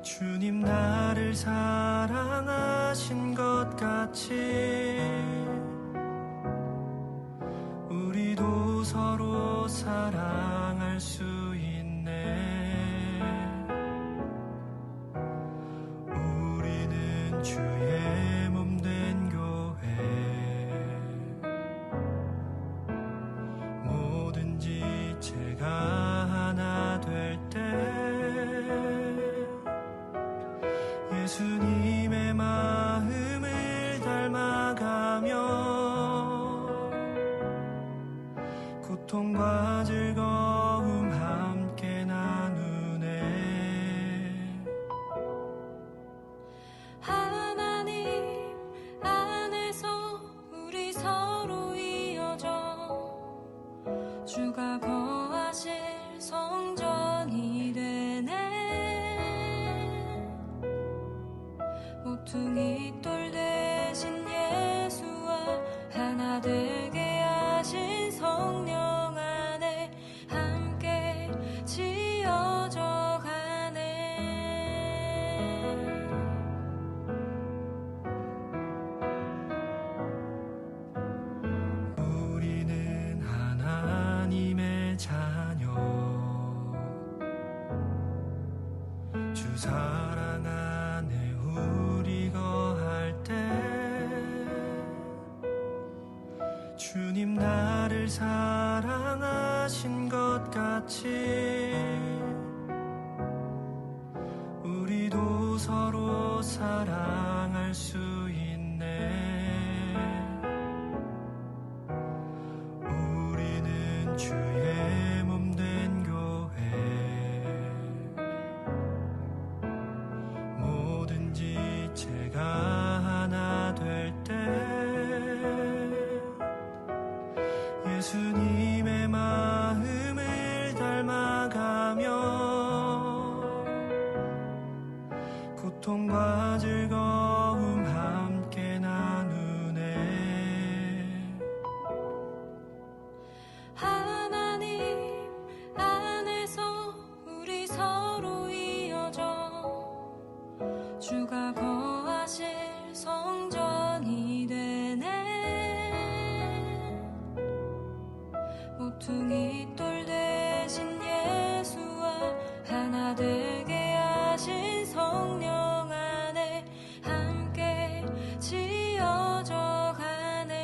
주님 나를 사랑하신 것 같이 우리도 서로 사랑할 수 있네. 우리는 주의 몸된 교회, 뭐든지 제가 하나 될 때 예수님의 마음을 닮아가며 고통과 즐거움 함께 나누네. 하나님 안에서 우리 서로 이어져 주가 거하실 성전이 되네. 모퉁이 돌 대신 예수와 하나 되게 하신 성령 안에 함께 지어져 가네. 우리는 하나님의 자녀, 주 사랑 안에 우리 거할 때 주님 나를 사랑하신 것 같이 우리도 서로 사랑할 수 있네. 우리는 주의 몸된 교회, 뭐든지 제가 하나 될 때 예수님의 마음을 닮아가며 고통과 즐거움 함께 나누네. 하나님 안에서 우리 서로 이어져 주가 거하실 성전이 되네. 모퉁이 돌 대신 예수와 하나 되게 하신 성령 안에 함께 지어져 가네.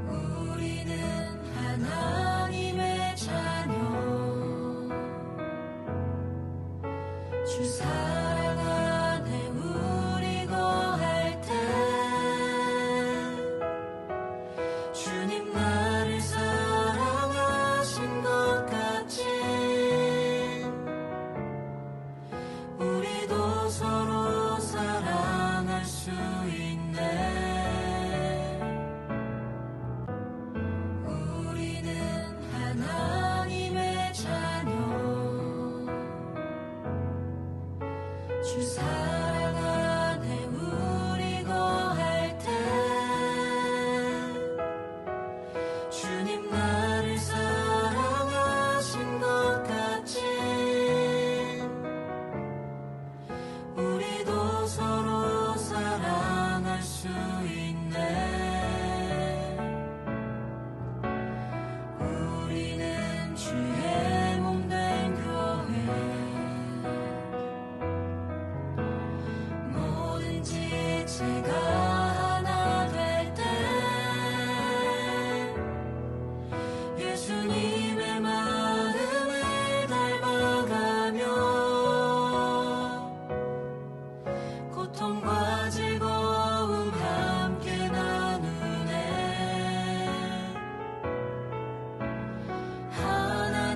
우리는 하나님의 자녀, 주 사랑 안에 우리 거할 때 주님 나를 사랑하신 것 같이 우리도 서로 사랑할 수 있네. 우리는 하나님의 자녀, 주 사랑 안에 우리 거할 때 주님 나를 사랑하신 것 같이 우리도 서로 사랑할 수 있네. 우리는 주의 몸된 교회, 뭐든지 제가 하나 될 때 예수님의 마음을 닮아가며 고통과 즐거움 함께 나누네. 하나님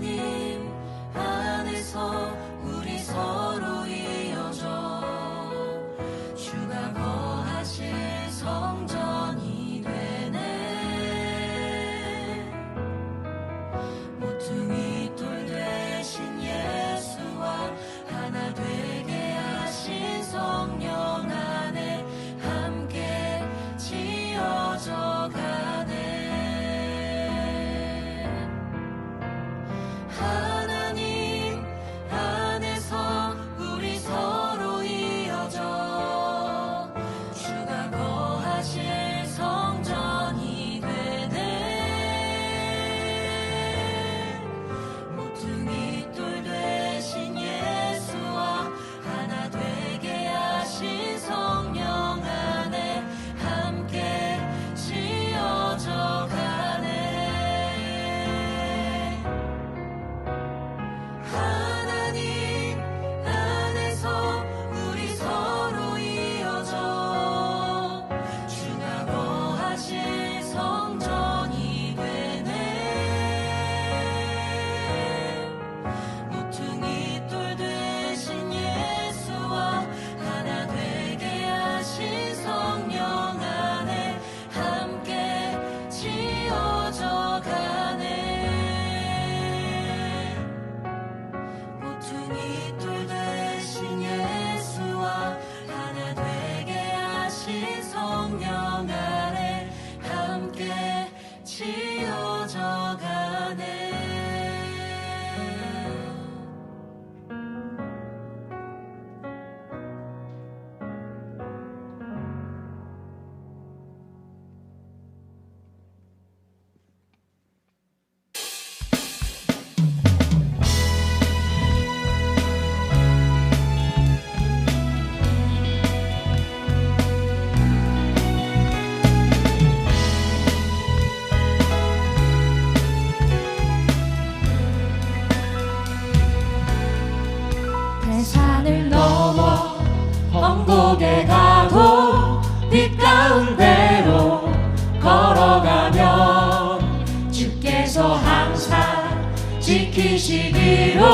넘쳐가네. 산을 넘어 험곡에 가도 빛 가운데로 걸어가면 주께서 항상 지키시기로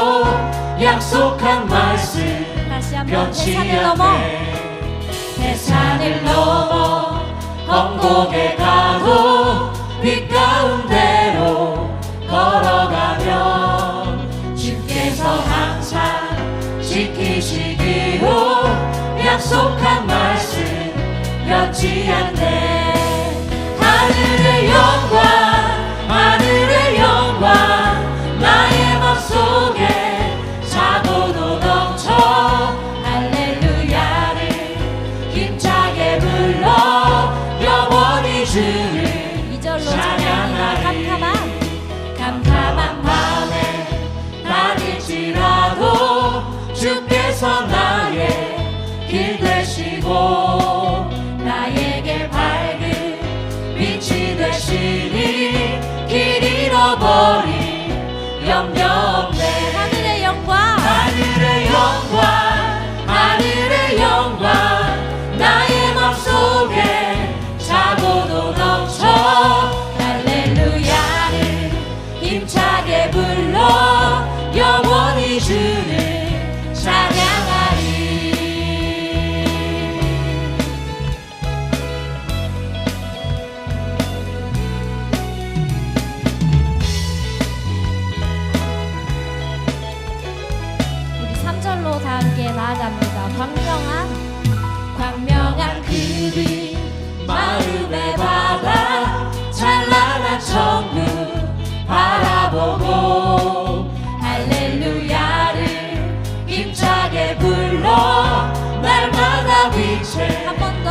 약속한 말씀 다시 한번 변치 대산을 넘어 않네. 대산을 넘어 험곡에 가도 빛 가운데로 걸어가면 주께서 항상 지키시기로 약속한 말씀 변치 않네. 하늘의 영광 하늘의 영광 나의 맘속에 차고도 넘쳐 할렐루야를 힘차게 불러 영원히 주를 이절로 찬양합니다. 캄캄한 밤에 다닐지라도 주께서 나의 길 되시고 나에게 밝은 빛이 되시니 길 잃어버린 염려 없네. 하늘의 영광 하늘의 영광 하늘의 영광 나의 맘속에 차고도 넘쳐 할렐루야를 힘차게 불러 영원히 주를 찬양하리. 우리 3절로 다 함께 나아갑니다. 광명한 그빛 마음의 바다 찬란한 천국 바라보고 할렐루야를 힘차게 불러 날마다 빛에 한 번 더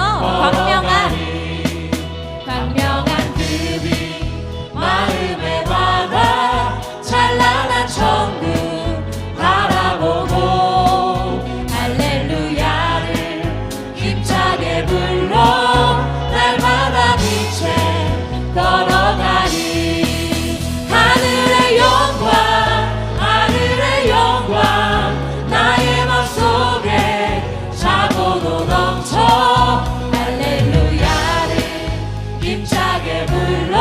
광명한 그빛 마음의 바다 찬란한 천국 바라보고 할렐루야를 힘차게 불러 날마다 빛에 걸어가리. 하늘의 영광 하늘의 영광 나의 맘속에 차고도 넘쳐 할렐루야를 힘차게 불러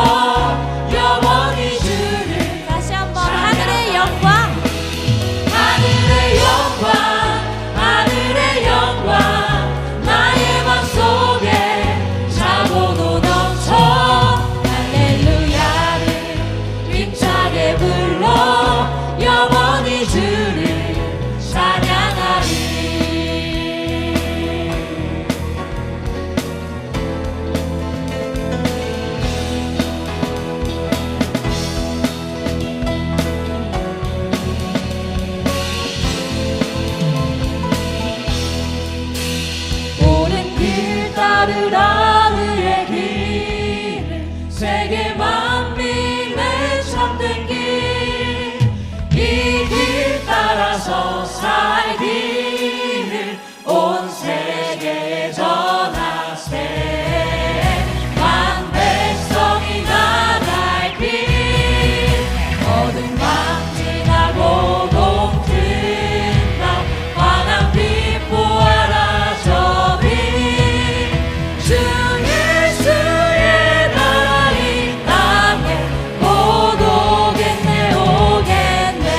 영원히 주를 다시 한번 하늘의 영광 하늘의 영광 하늘의 영광 나의 맘속에 차고도 넘쳐 할렐루야를 힘차게 불러 영원히 주를 찬양하리. 옳은 길 따르라 의의 길을 세계 만민의 참된 길 이 길 따라서 살기를 온 세계에 전하세. 만 백성이 나갈 길 어둠 방진하고 동튼다 환한 빛 보아라 저빛 주 예수의 나라 이 땅에 곧 오겠네 오겠네.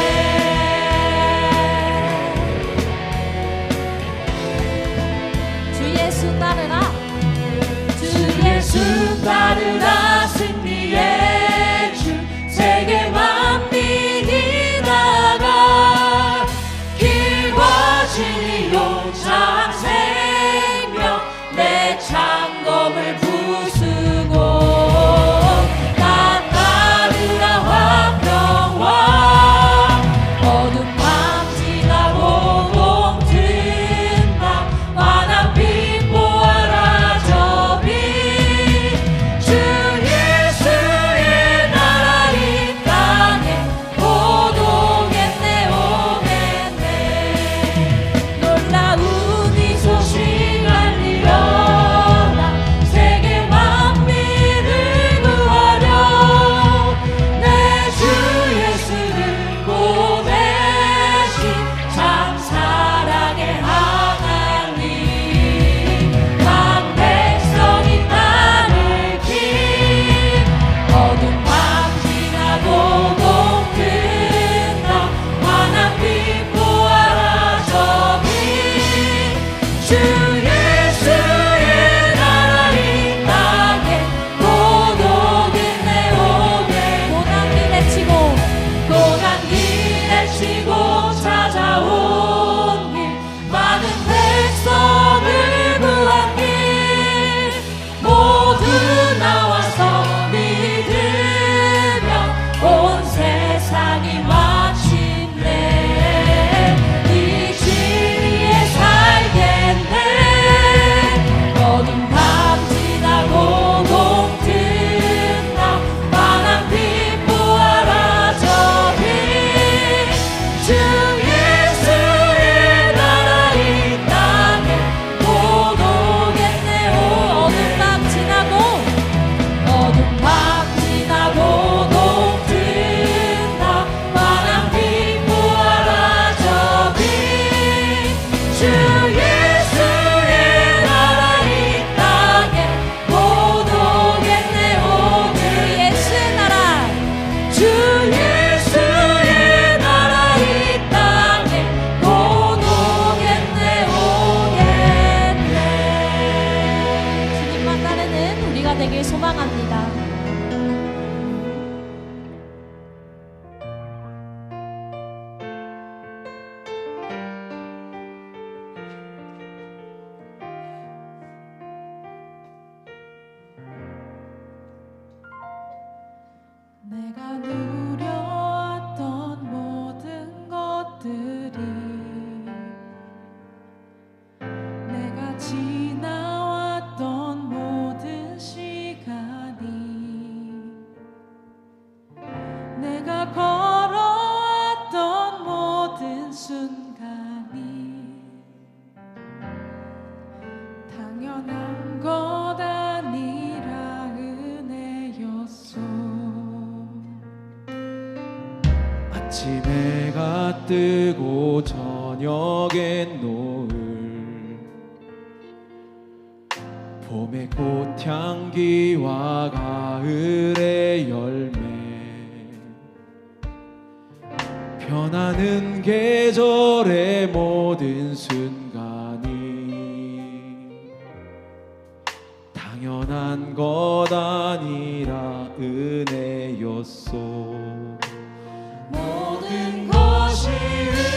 내가 걸어왔던 모든 순간이 당연한 것 아니라 은혜였소. 아침에 해가 뜨고 저녁엔 노을, 봄의 꽃향기와 가을의 열매, 변하는 계절의 모든 순간이 당연한 것 아니라 은혜였소. 모든 것이 은혜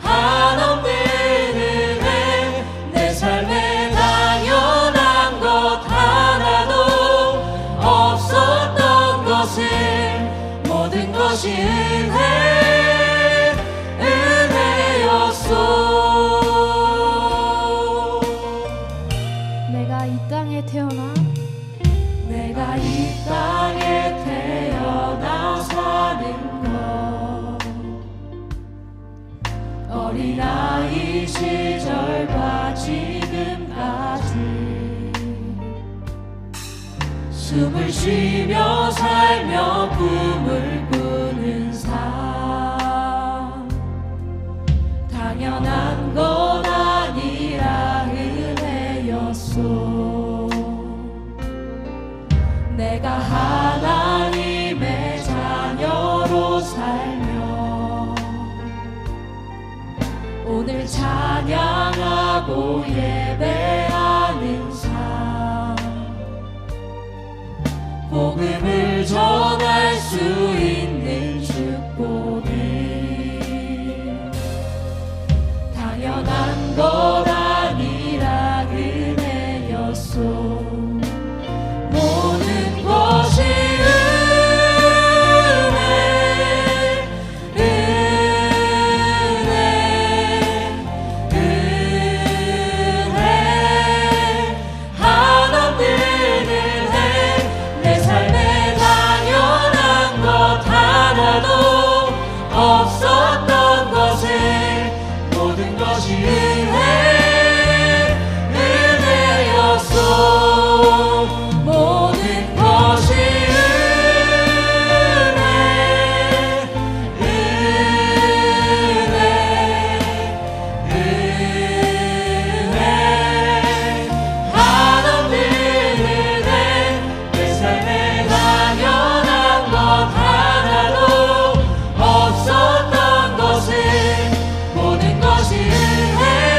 한없는 은혜. 내 삶에 당연한 것 하나도 없었던 것을 모든 것이 은혜였소. 내가 이 땅에 태어나 내가 이 땅에 태어나 사는 것, 어린아이 시절과 지금까지 숨을 쉬며 살며 꿈을 꾸는 삶, 당연한 것 아니라 은혜였소. 내가 하나님의 자녀로 살며 오늘 찬양하고 예배하는 삶, 복음을 전할 수 있는 축복이 당연한 것 아니라 은혜였소. 모든 것이 은혜 한없는 은혜. 내 삶에 당연한 것 하나도 없었던 것을 모든 것이 은혜였소. 모든 것이 은혜 한없는 은혜. 내 삶에 당연한 것 하나도 없었던 것을 모든 것이 은혜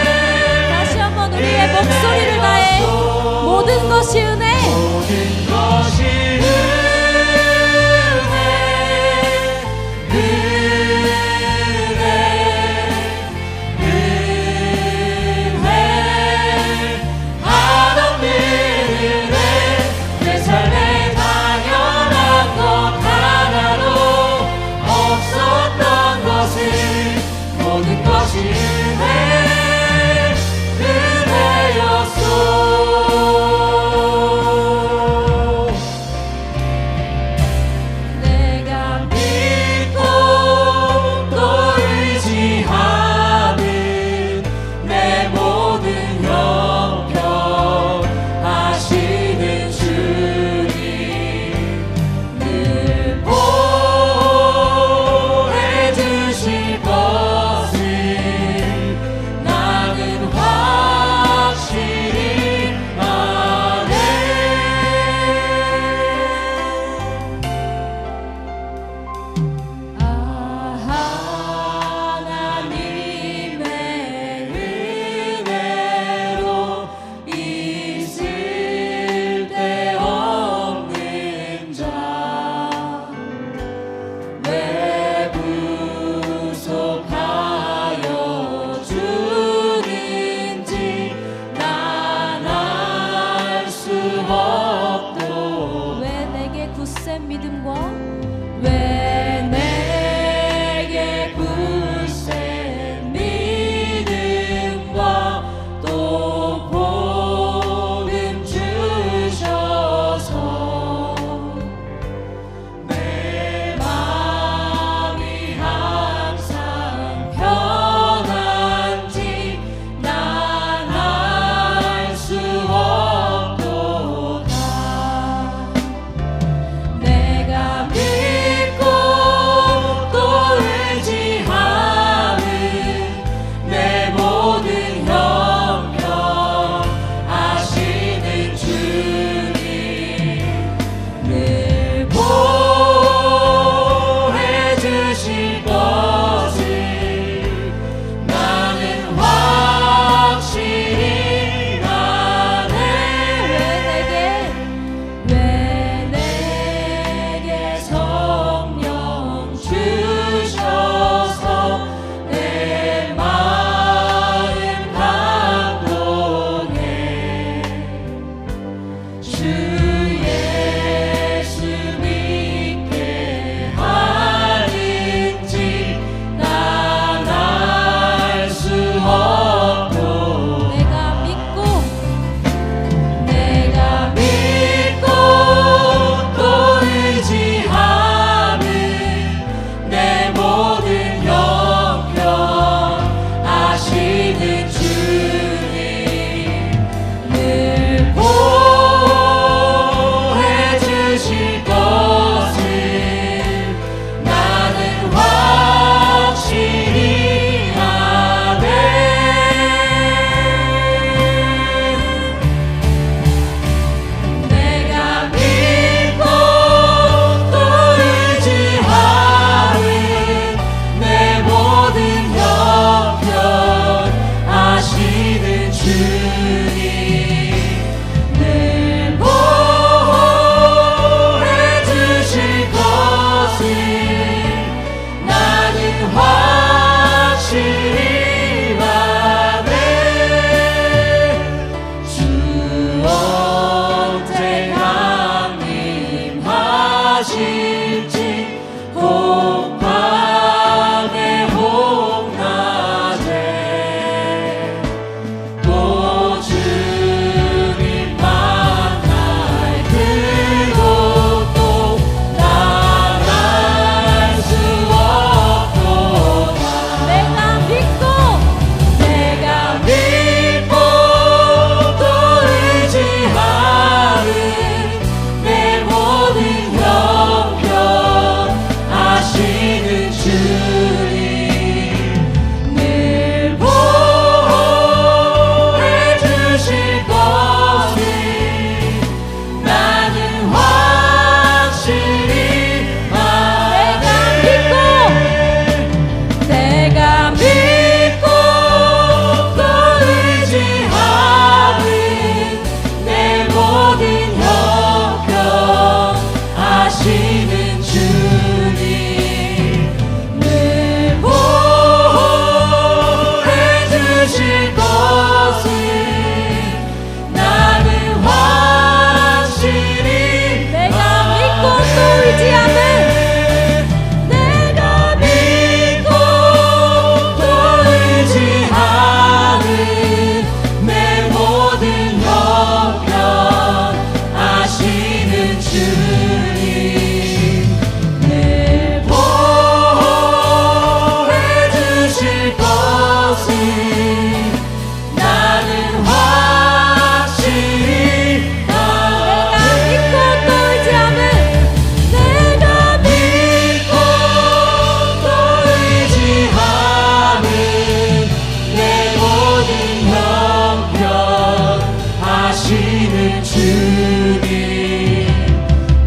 주님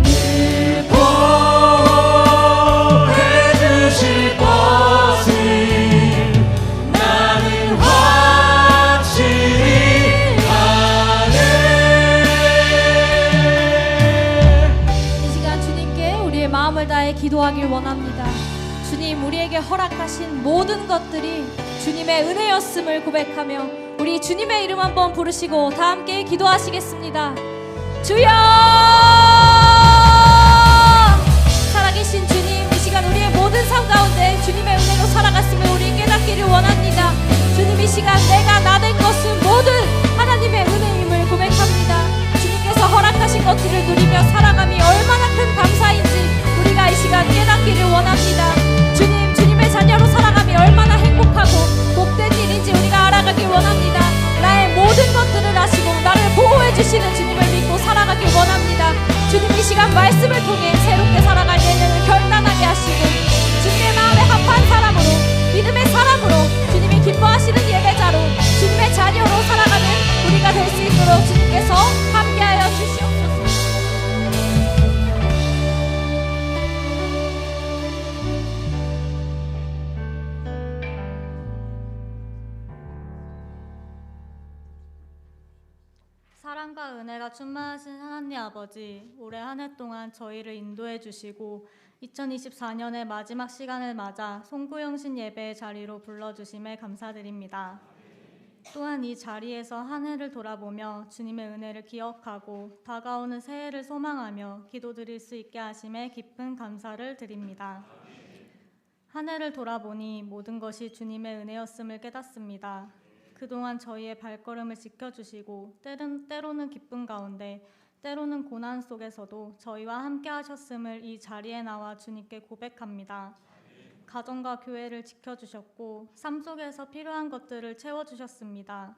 늘 보호해 주실 것을 나는 확실히 아네. 이 시간 주님께 우리의 마음을 다해 기도하길 원합니다. 주님, 우리에게 허락하신 모든 것들이 주님의 은혜였음을 고백하며 우리 주님의 이름 한번 부르시고 다 함께 기도하시겠습니다. 주여! 살아계신 주님, 이 시간 우리의 모든 삶 가운데 주님의 은혜로 살아갔음을 우리 깨닫기를 원합니다. 주님, 이 시간 내가 나된 것은 모든 하나님의 은혜임을 고백합니다. 주님께서 허락하신 것들을 누리며 살아감이 얼마나 큰 감사인지 우리가 이 시간 깨닫기를 원합니다. 주님, 주님의 자녀로 살아감이 얼마나 행복하고 복된 일인지 우리가 알아가길 원합니다. 나의 모든 것들을 아시고 나를 보호해 주시는 주님을 믿고 살아가길 원합니다. 주님, 이 시간 말씀을 통해 새롭게 살아갈 내년을 결단하게 하시고 주님의 마음에 합한 사람으로, 믿음의 사람으로, 주님이 기뻐하시는 예배자로, 주님의 자녀로 살아가는 우리가 될 수 있도록 주님께서 함께하여 주시옵소서. 사랑과 은혜가 충만하신 하나님 아버지, 올해 한 해 동안 저희를 인도해 주시고 2024년의 마지막 시간을 맞아 송구영신 예배의 자리로 불러주심에 감사드립니다. 또한 이 자리에서 한 해를 돌아보며 주님의 은혜를 기억하고 다가오는 새해를 소망하며 기도드릴 수 있게 하심에 깊은 감사를 드립니다. 한 해를 돌아보니 모든 것이 주님의 은혜였음을 깨닫습니다. 그동안 저희의 발걸음을 지켜주시고 때로는 기쁨 가운데 때로는 고난 속에서도 저희와 함께 하셨음을 이 자리에 나와 주님께 고백합니다. 가정과 교회를 지켜주셨고 삶 속에서 필요한 것들을 채워주셨습니다.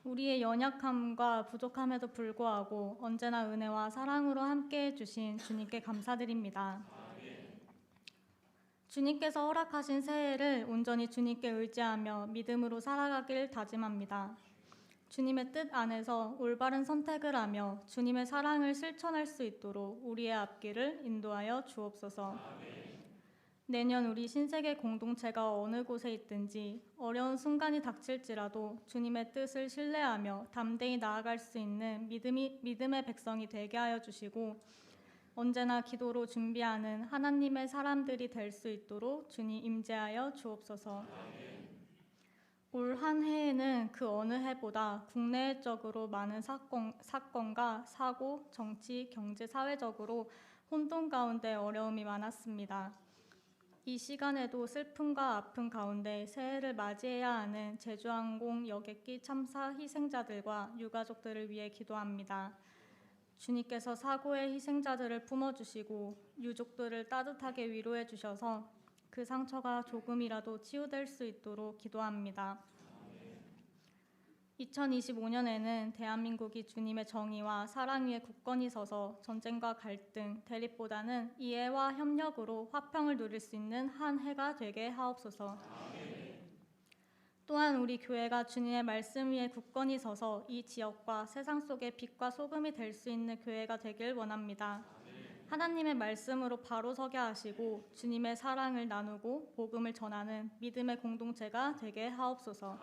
우리의 연약함과 부족함에도 불구하고 언제나 은혜와 사랑으로 함께해 주신 주님께 감사드립니다. 주님께서 허락하신 새해를 온전히 주님께 의지하며 믿음으로 살아가길 다짐합니다. 주님의 뜻 안에서 올바른 선택을 하며 주님의 사랑을 실천할 수 있도록 우리의 앞길을 인도하여 주옵소서. 내년 우리 신세계 공동체가 어느 곳에 있든지 어려운 순간이 닥칠지라도 주님의 뜻을 신뢰하며 담대히 나아갈 수 있는 믿음의 백성이 되게 하여 주시고 언제나 기도로 준비하는 하나님의 사람들이 될 수 있도록 주님 임재하여 주옵소서. 올 한 해에는 그 어느 해보다 국내적으로 많은 사건과 사고, 정치, 경제, 사회적으로 혼돈 가운데 어려움이 많았습니다. 이 시간에도 슬픔과 아픔 가운데 새해를 맞이해야 하는 제주항공 여객기 참사 희생자들과 유가족들을 위해 기도합니다. 주님께서 사고의 희생자들을 품어주시고 유족들을 따뜻하게 위로해 주셔서 그 상처가 조금이라도 치유될 수 있도록 기도합니다. 2025년에는 대한민국이 주님의 정의와 사랑 위에 굳건히 서서 전쟁과 갈등, 대립보다는 이해와 협력으로 화평을 누릴 수 있는 한 해가 되게 하옵소서. 또한 우리 교회가 주님의 말씀 위에 굳건히 서서 이 지역과 세상 속의 빛과 소금이 될 수 있는 교회가 되길 원합니다. 하나님의 말씀으로 바로 서게 하시고 주님의 사랑을 나누고 복음을 전하는 믿음의 공동체가 되게 하옵소서.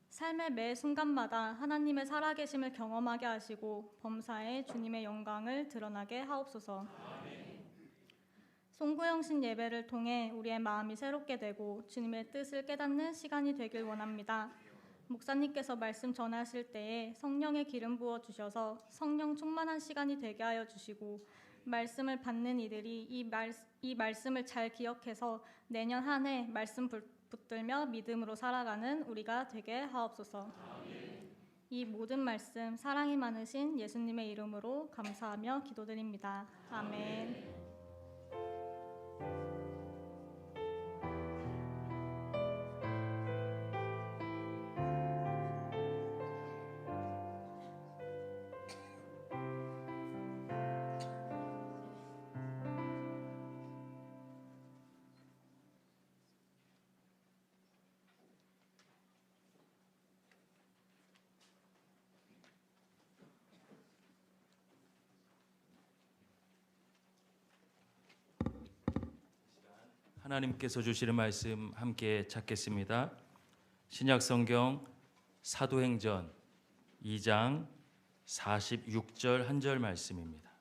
삶의 매 순간마다 하나님의 살아계심을 경험하게 하시고 범사에 주님의 영광을 드러나게 하옵소서. 송구영신 예배를 통해 우리의 마음이 새롭게 되고 주님의 뜻을 깨닫는 시간이 되길 원합니다. 목사님께서 말씀 전하실 때에 성령의 기름 부어 주셔서 성령 충만한 시간이 되게 하여 주시고 말씀을 받는 이들이 이 말씀을 잘 기억해서 내년 한 해 말씀 붙들며 믿음으로 살아가는 우리가 되게 하옵소서. 이 모든 말씀 사랑이 많으신 예수님의 이름으로 감사하며 기도드립니다. 아멘. 하나님께서 주시는 말씀 함께 찾겠습니다. 신약 성경 사도행전 2장 46절 한 절 말씀입니다.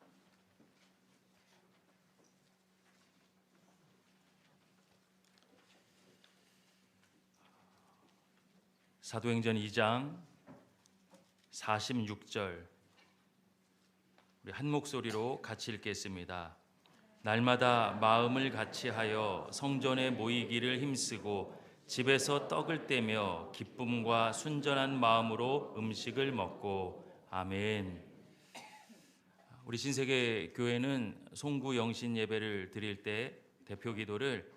사도행전 2장 46절 우리 한 목소리로 같이 읽겠습니다. 날마다 마음을 같이하여 성전에 모이기를 힘쓰고 집에서 떡을 떼며 기쁨과 순전한 마음으로 음식을 먹고 아멘. 우리 신세계 교회는 송구 영신 예배를 드릴 때 대표 기도를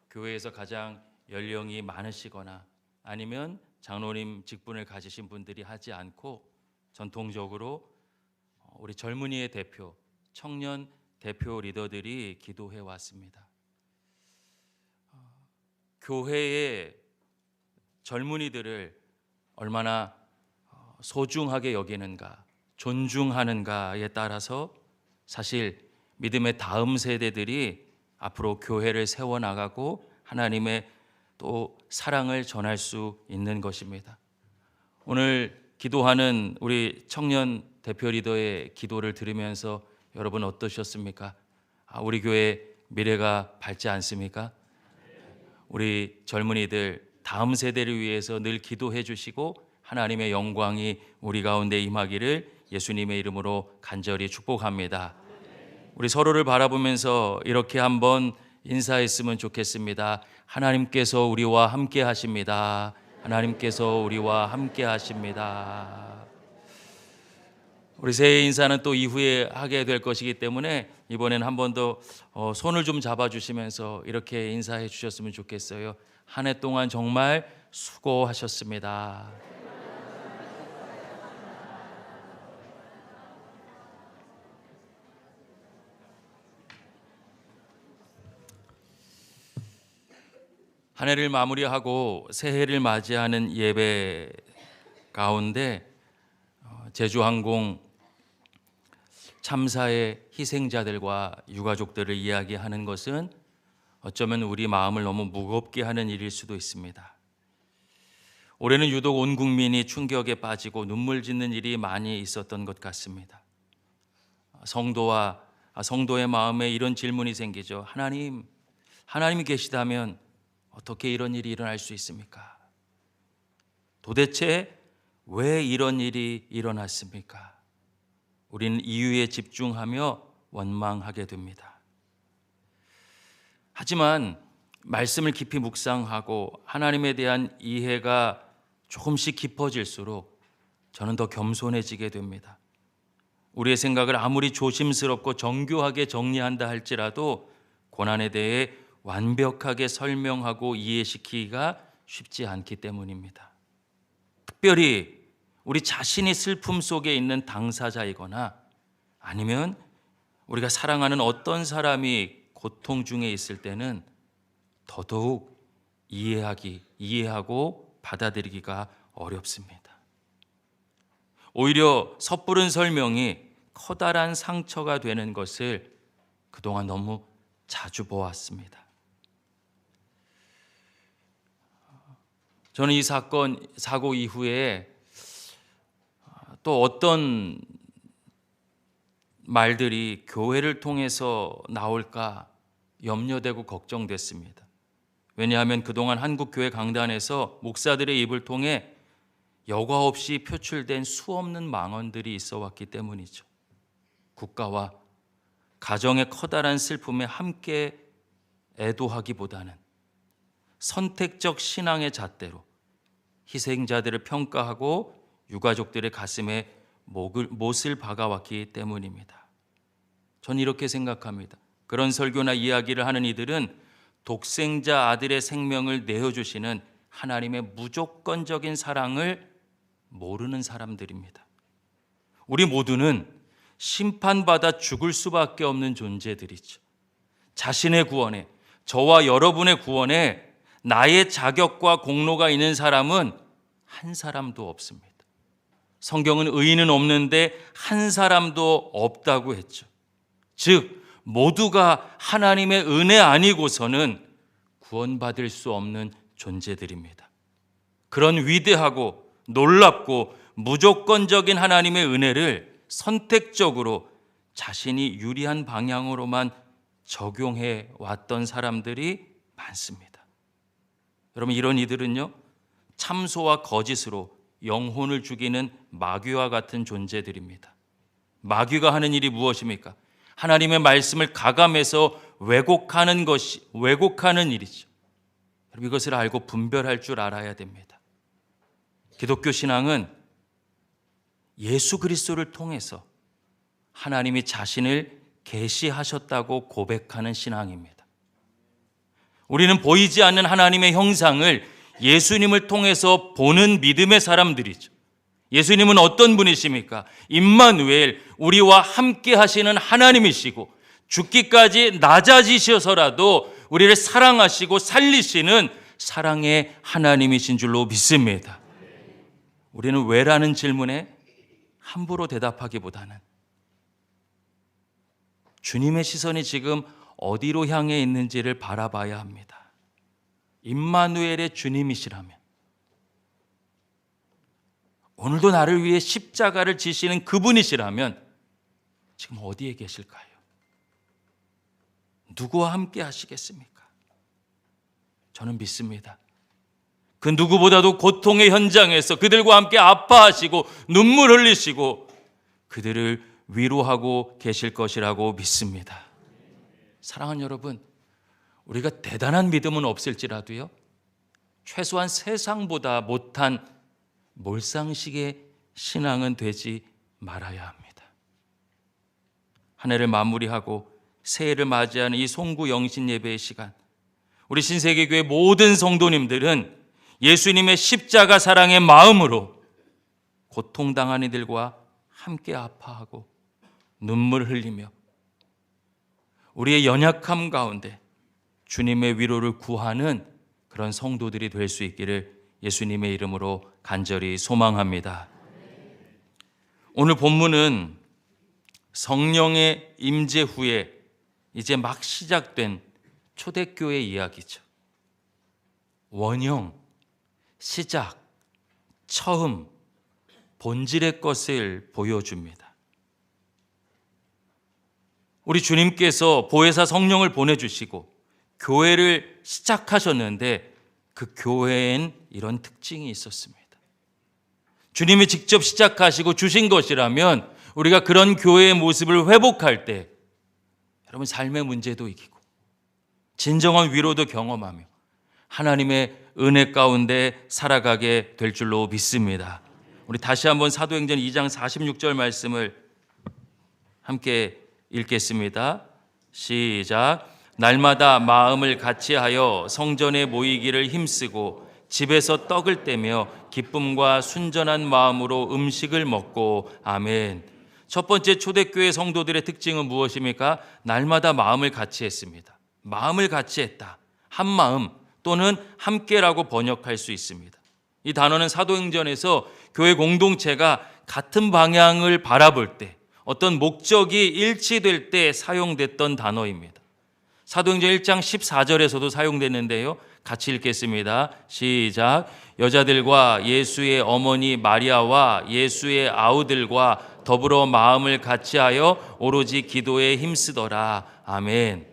교회에서 가장 연령이 많으시거나 아니면 장로님 직분을 가지신 분들이 하지 않고 전통적으로 우리 젊은이의 대표, 청년 대표 리더들이 기도해 왔습니다. 교회의 젊은이들을 얼마나 소중하게 여기는가, 존중하는가에 따라서 사실 믿음의 다음 세대들이 앞으로 교회를 세워나가고 하나님의 또 사랑을 전할 수 있는 것입니다. 오늘 기도하는 우리 청년 대표 리더의 기도를 들으면서 여러분 어떠셨습니까? 우리 교회 미래가 밝지 않습니까? 우리 젊은이들 다음 세대를 위해서 늘 기도해 주시고 하나님의 영광이 우리 가운데 임하기를 예수님의 이름으로 간절히 축복합니다. 우리 서로를 바라보면서 이렇게 한번 인사했으면 좋겠습니다. 하나님께서 우리와 함께 하십니다. 하나님께서 우리와 함께 하십니다. 우리 새해 인사는 또 이후에 하게 될 것이기 때문에 이번에는 한 번 더 손을 좀 잡아주시면서 이렇게 인사해 주셨으면 좋겠어요. 한 해 동안 정말 수고하셨습니다. 한 해를 마무리하고 새해를 맞이하는 예배 가운데 제주항공 참사의 희생자들과 유가족들을 이야기하는 것은 어쩌면 우리 마음을 너무 무겁게 하는 일일 수도 있습니다. 올해는 유독 온 국민이 충격에 빠지고 눈물 짓는 일이 많이 있었던 것 같습니다. 성도의 마음에 이런 질문이 생기죠. 하나님이 계시다면 어떻게 이런 일이 일어날 수 있습니까? 도대체 왜 이런 일이 일어났습니까? 우리는 이유에 집중하며 원망하게 됩니다. 하지만 말씀을 깊이 묵상하고 하나님에 대한 이해가 조금씩 깊어질수록 저는 더 겸손해지게 됩니다. 우리의 생각을 아무리 조심스럽고 정교하게 정리한다 할지라도 고난에 대해 완벽하게 설명하고 이해시키기가 쉽지 않기 때문입니다. 특별히 우리 자신이 슬픔 속에 있는 당사자이거나 아니면 우리가 사랑하는 어떤 사람이 고통 중에 있을 때는 더더욱 이해하고 받아들이기가 어렵습니다. 오히려 섣부른 설명이 커다란 상처가 되는 것을 그동안 너무 자주 보았습니다. 저는 이 사고 이후에 또 어떤 말들이 교회를 통해서 나올까 염려되고 걱정됐습니다. 왜냐하면 그동안 한국교회 강단에서 목사들의 입을 통해 여과 없이 표출된 수없는 망언들이 있어 왔기 때문이죠. 국가와 가정의 커다란 슬픔에 함께 애도하기보다는 선택적 신앙의 잣대로 희생자들을 평가하고 유가족들의 가슴에 못을 박아왔기 때문입니다. 전 이렇게 생각합니다. 그런 설교나 이야기를 하는 이들은 독생자 아들의 생명을 내어주시는 하나님의 무조건적인 사랑을 모르는 사람들입니다. 우리 모두는 심판받아 죽을 수밖에 없는 존재들이죠. 자신의 구원에, 저와 여러분의 구원에 나의 자격과 공로가 있는 사람은 한 사람도 없습니다. 성경은 의인은 없는데 한 사람도 없다고 했죠. 즉 모두가 하나님의 은혜 아니고서는 구원받을 수 없는 존재들입니다. 그런 위대하고 놀랍고 무조건적인 하나님의 은혜를 선택적으로 자신이 유리한 방향으로만 적용해 왔던 사람들이 많습니다. 여러분, 이런 이들은요, 참소와 거짓으로 영혼을 죽이는 마귀와 같은 존재들입니다. 마귀가 하는 일이 무엇입니까? 하나님의 말씀을 가감해서 왜곡하는 일이죠. 여러분, 이것을 알고 분별할 줄 알아야 됩니다. 기독교 신앙은 예수 그리스도를 통해서 하나님이 자신을 계시하셨다고 고백하는 신앙입니다. 우리는 보이지 않는 하나님의 형상을 예수님을 통해서 보는 믿음의 사람들이죠. 예수님은 어떤 분이십니까? 임마누엘, 우리와 함께 하시는 하나님이시고 죽기까지 낮아지셔서라도 우리를 사랑하시고 살리시는 사랑의 하나님이신 줄로 믿습니다. 우리는 왜라는 질문에 함부로 대답하기보다는 주님의 시선이 지금 어디로 향해 있는지를 바라봐야 합니다. 임마누엘의 주님이시라면, 오늘도 나를 위해 십자가를 지시는 그분이시라면 지금 어디에 계실까요? 누구와 함께 하시겠습니까? 저는 믿습니다. 그 누구보다도 고통의 현장에서 그들과 함께 아파하시고 눈물 흘리시고 그들을 위로하고 계실 것이라고 믿습니다. 사랑하는 여러분, 우리가 대단한 믿음은 없을지라도요, 최소한 세상보다 못한 몰상식의 신앙은 되지 말아야 합니다. 한 해를 마무리하고 새해를 맞이하는 이 송구 영신 예배의 시간, 우리 신세계교회 모든 성도님들은 예수님의 십자가 사랑의 마음으로 고통당한 이들과 함께 아파하고 눈물 흘리며 우리의 연약함 가운데 주님의 위로를 구하는 그런 성도들이 될 수 있기를 예수님의 이름으로 간절히 소망합니다. 오늘 본문은 성령의 임재 후에 이제 막 시작된 초대교회 이야기죠. 원형, 시작, 처음, 본질의 것을 보여줍니다. 우리 주님께서 보혜사 성령을 보내주시고 교회를 시작하셨는데 그 교회엔 이런 특징이 있었습니다. 주님이 직접 시작하시고 주신 것이라면 우리가 그런 교회의 모습을 회복할 때 여러분, 삶의 문제도 이기고 진정한 위로도 경험하며 하나님의 은혜 가운데 살아가게 될 줄로 믿습니다. 우리 다시 한번 사도행전 2장 46절 말씀을 함께 읽겠습니다. 시작. 날마다 마음을 같이하여 성전에 모이기를 힘쓰고 집에서 떡을 떼며 기쁨과 순전한 마음으로 음식을 먹고. 아멘. 첫 번째 초대교회 성도들의 특징은 무엇입니까? 날마다 마음을 같이 했습니다. 마음을 같이 했다. 한 마음 또는 함께라고 번역할 수 있습니다. 이 단어는 사도행전에서 교회 공동체가 같은 방향을 바라볼 때, 어떤 목적이 일치될 때 사용됐던 단어입니다. 사도행전 1장 14절에서도 사용됐는데요. 같이 읽겠습니다. 시작. 여자들과 예수의 어머니 마리아와 예수의 아우들과 더불어 마음을 같이하여 오로지 기도에 힘쓰더라. 아멘.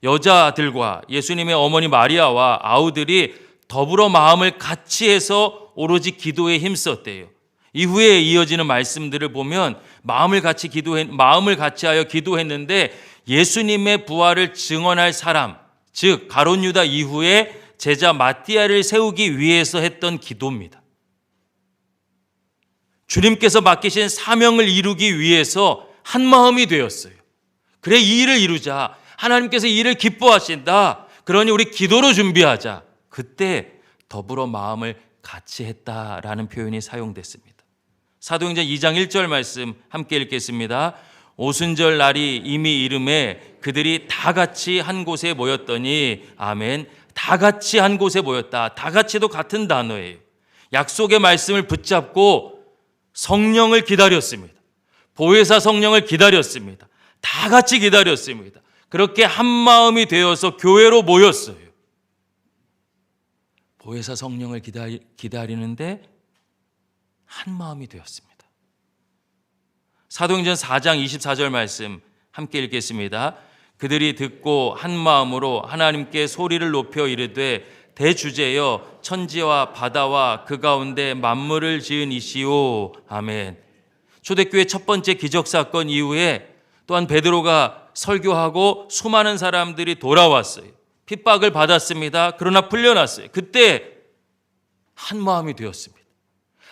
여자들과 예수님의 어머니 마리아와 아우들이 더불어 마음을 같이해서 오로지 기도에 힘썼대요. 이후에 이어지는 말씀들을 보면 마음을 같이하여 기도했는데 예수님의 부활을 증언할 사람, 즉 가룟 유다 이후에 제자 마띠아를 세우기 위해서 했던 기도입니다. 주님께서 맡기신 사명을 이루기 위해서 한 마음이 되었어요. 그래, 이 일을 이루자. 하나님께서 이 일을 기뻐하신다. 그러니 우리 기도로 준비하자. 그때 더불어 마음을 같이 했다라는 표현이 사용됐습니다. 사도행전 2장 1절 말씀 함께 읽겠습니다. 오순절 날이 이미 이름에 그들이 다 같이 한 곳에 모였더니. 아멘. 다 같이 한 곳에 모였다. 다 같이도 같은 단어예요. 약속의 말씀을 붙잡고 성령을 기다렸습니다. 보혜사 성령을 기다렸습니다. 다 같이 기다렸습니다. 그렇게 한 마음이 되어서 교회로 모였어요. 보혜사 성령을 기다리는데 한 마음이 되었습니다. 사도행전 4장 24절 말씀 함께 읽겠습니다. 그들이 듣고 한 마음으로 하나님께 소리를 높여 이르되 대주제여 천지와 바다와 그 가운데 만물을 지은 이시오. 아멘. 초대교회 첫 번째 기적사건 이후에 또한 베드로가 설교하고 수많은 사람들이 돌아왔어요. 핍박을 받았습니다. 그러나 풀려났어요. 그때 한 마음이 되었습니다.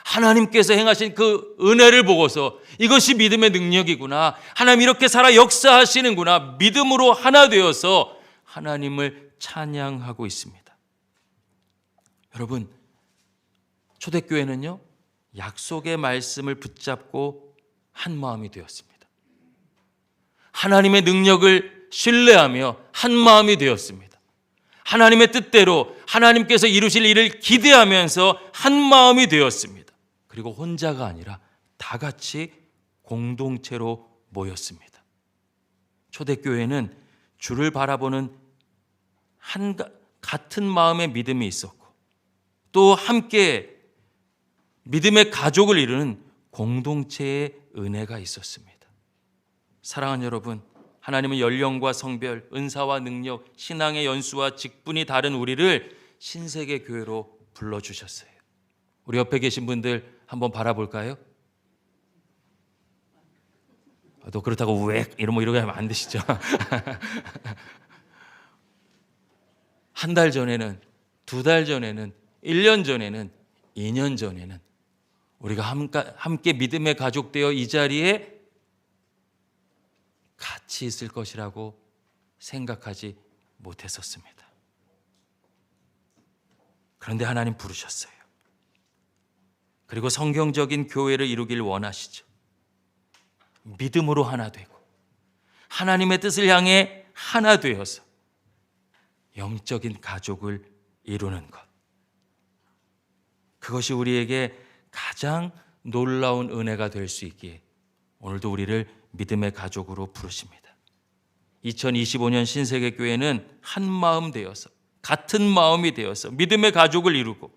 하나님께서 행하신 그 은혜를 보고서 이것이 믿음의 능력이구나. 하나님 이렇게 살아 역사하시는구나. 믿음으로 하나 되어서 하나님을 찬양하고 있습니다. 여러분, 초대교회는요, 약속의 말씀을 붙잡고 한 마음이 되었습니다. 하나님의 능력을 신뢰하며 한 마음이 되었습니다. 하나님의 뜻대로 하나님께서 이루실 일을 기대하면서 한 마음이 되었습니다. 그리고 혼자가 아니라 다 같이 공동체로 모였습니다. 초대교회는 주를 바라보는 같은 마음의 믿음이 있었고 또 함께 믿음의 가족을 이루는 공동체의 은혜가 있었습니다. 사랑하는 여러분, 하나님은 연령과 성별, 은사와 능력, 신앙의 연수와 직분이 다른 우리를 신세계 교회로 불러주셨어요. 우리 옆에 계신 분들 한번 바라볼까요? 또 그렇다고 왜 이러게 하면 안 되시죠? 한 달 전에는, 2달 전에는, 1년 전에는, 2년 전에는 우리가 함께 믿음의 가족 되어 이 자리에 같이 있을 것이라고 생각하지 못했었습니다. 그런데 하나님 부르셨어요. 그리고 성경적인 교회를 이루길 원하시죠. 믿음으로 하나 되고 하나님의 뜻을 향해 하나 되어서 영적인 가족을 이루는 것. 그것이 우리에게 가장 놀라운 은혜가 될 수 있기에 오늘도 우리를 믿음의 가족으로 부르십니다. 2025년 신세계교회는 한 마음 되어서 같은 마음이 되어서 믿음의 가족을 이루고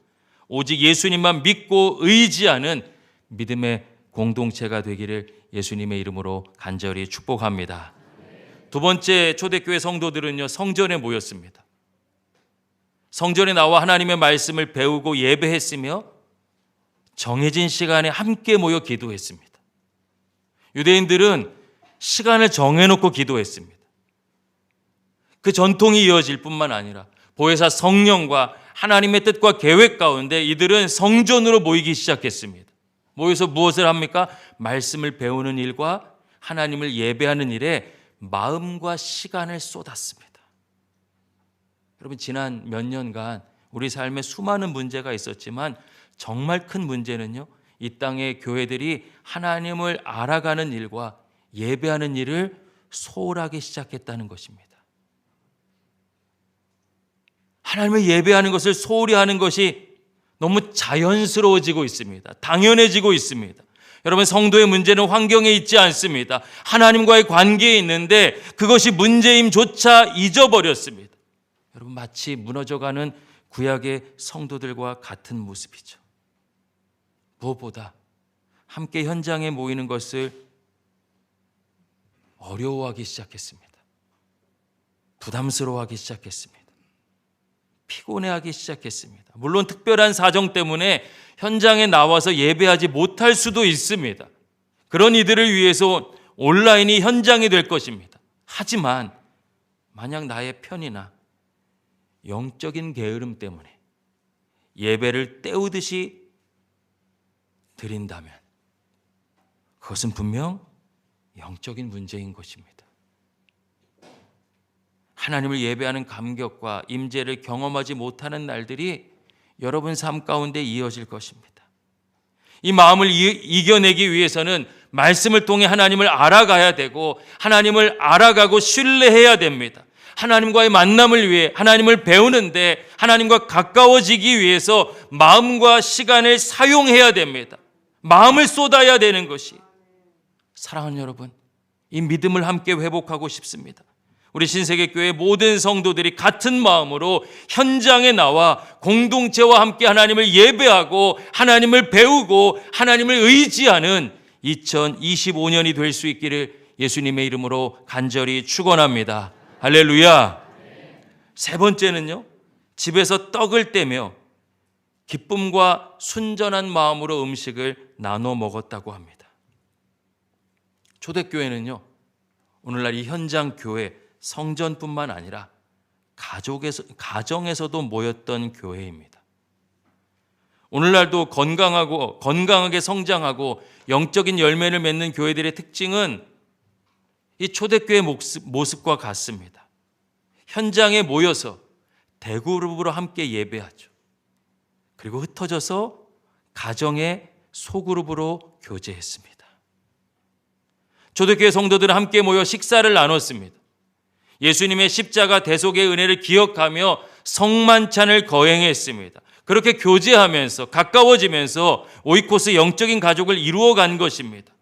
오직 예수님만 믿고 의지하는 믿음의 공동체가 되기를 예수님의 이름으로 간절히 축복합니다. 두 번째, 초대교회 성도들은요, 성전에 모였습니다. 성전에 나와 하나님의 말씀을 배우고 예배했으며 정해진 시간에 함께 모여 기도했습니다. 유대인들은 시간을 정해놓고 기도했습니다. 그 전통이 이어질 뿐만 아니라 보혜사 성령과 하나님의 뜻과 계획 가운데 이들은 성전으로 모이기 시작했습니다. 모여서 무엇을 합니까? 말씀을 배우는 일과 하나님을 예배하는 일에 마음과 시간을 쏟았습니다. 여러분, 지난 몇 년간 우리 삶에 수많은 문제가 있었지만 정말 큰 문제는요, 이 땅의 교회들이 하나님을 알아가는 일과 예배하는 일을 소홀하기 시작했다는 것입니다. 하나님을 예배하는 것을 소홀히 하는 것이 너무 자연스러워지고 있습니다. 당연해지고 있습니다. 여러분, 성도의 문제는 환경에 있지 않습니다. 하나님과의 관계에 있는데 그것이 문제임조차 잊어버렸습니다. 여러분, 마치 무너져가는 구약의 성도들과 같은 모습이죠. 무엇보다 함께 현장에 모이는 것을 어려워하기 시작했습니다. 부담스러워하기 시작했습니다. 피곤해하기 시작했습니다. 물론 특별한 사정 때문에 현장에 나와서 예배하지 못할 수도 있습니다. 그런 이들을 위해서 온라인이 현장이 될 것입니다. 하지만 만약 나의 편이나 영적인 게으름 때문에 예배를 때우듯이 드린다면 그것은 분명 영적인 문제인 것입니다. 하나님을 예배하는 감격과 임재를 경험하지 못하는 날들이 여러분 삶 가운데 이어질 것입니다. 이 마음을 이겨내기 위해서는 말씀을 통해 하나님을 알아가야 되고 하나님을 알아가고 신뢰해야 됩니다. 하나님과의 만남을 위해 하나님을 배우는데 하나님과 가까워지기 위해서 마음과 시간을 사용해야 됩니다. 마음을 쏟아야 되는 것이, 사랑하는 여러분, 이 믿음을 함께 회복하고 싶습니다. 우리 신세계교회 모든 성도들이 같은 마음으로 현장에 나와 공동체와 함께 하나님을 예배하고 하나님을 배우고 하나님을 의지하는 2025년이 될 수 있기를 예수님의 이름으로 간절히 축원합니다. 할렐루야. 세 번째는요, 집에서 떡을 떼며 기쁨과 순전한 마음으로 음식을 나눠 먹었다고 합니다. 초대교회는요, 오늘날 이 현장 교회, 성전뿐만 아니라 가정에서도 모였던 교회입니다. 오늘날도 건강하게 성장하고 영적인 열매를 맺는 교회들의 특징은 이 초대교회 모습과 같습니다. 현장에 모여서 대그룹으로 함께 예배하죠. 그리고 흩어져서 가정의 소그룹으로 교제했습니다. 초대교회 성도들은 함께 모여 식사를 나눴습니다. 예수님의 십자가 대속의 은혜를 기억하며 성만찬을 거행했습니다. 그렇게 교제하면서 가까워지면서 오이코스 영적인 가족을 이루어간 것입니다.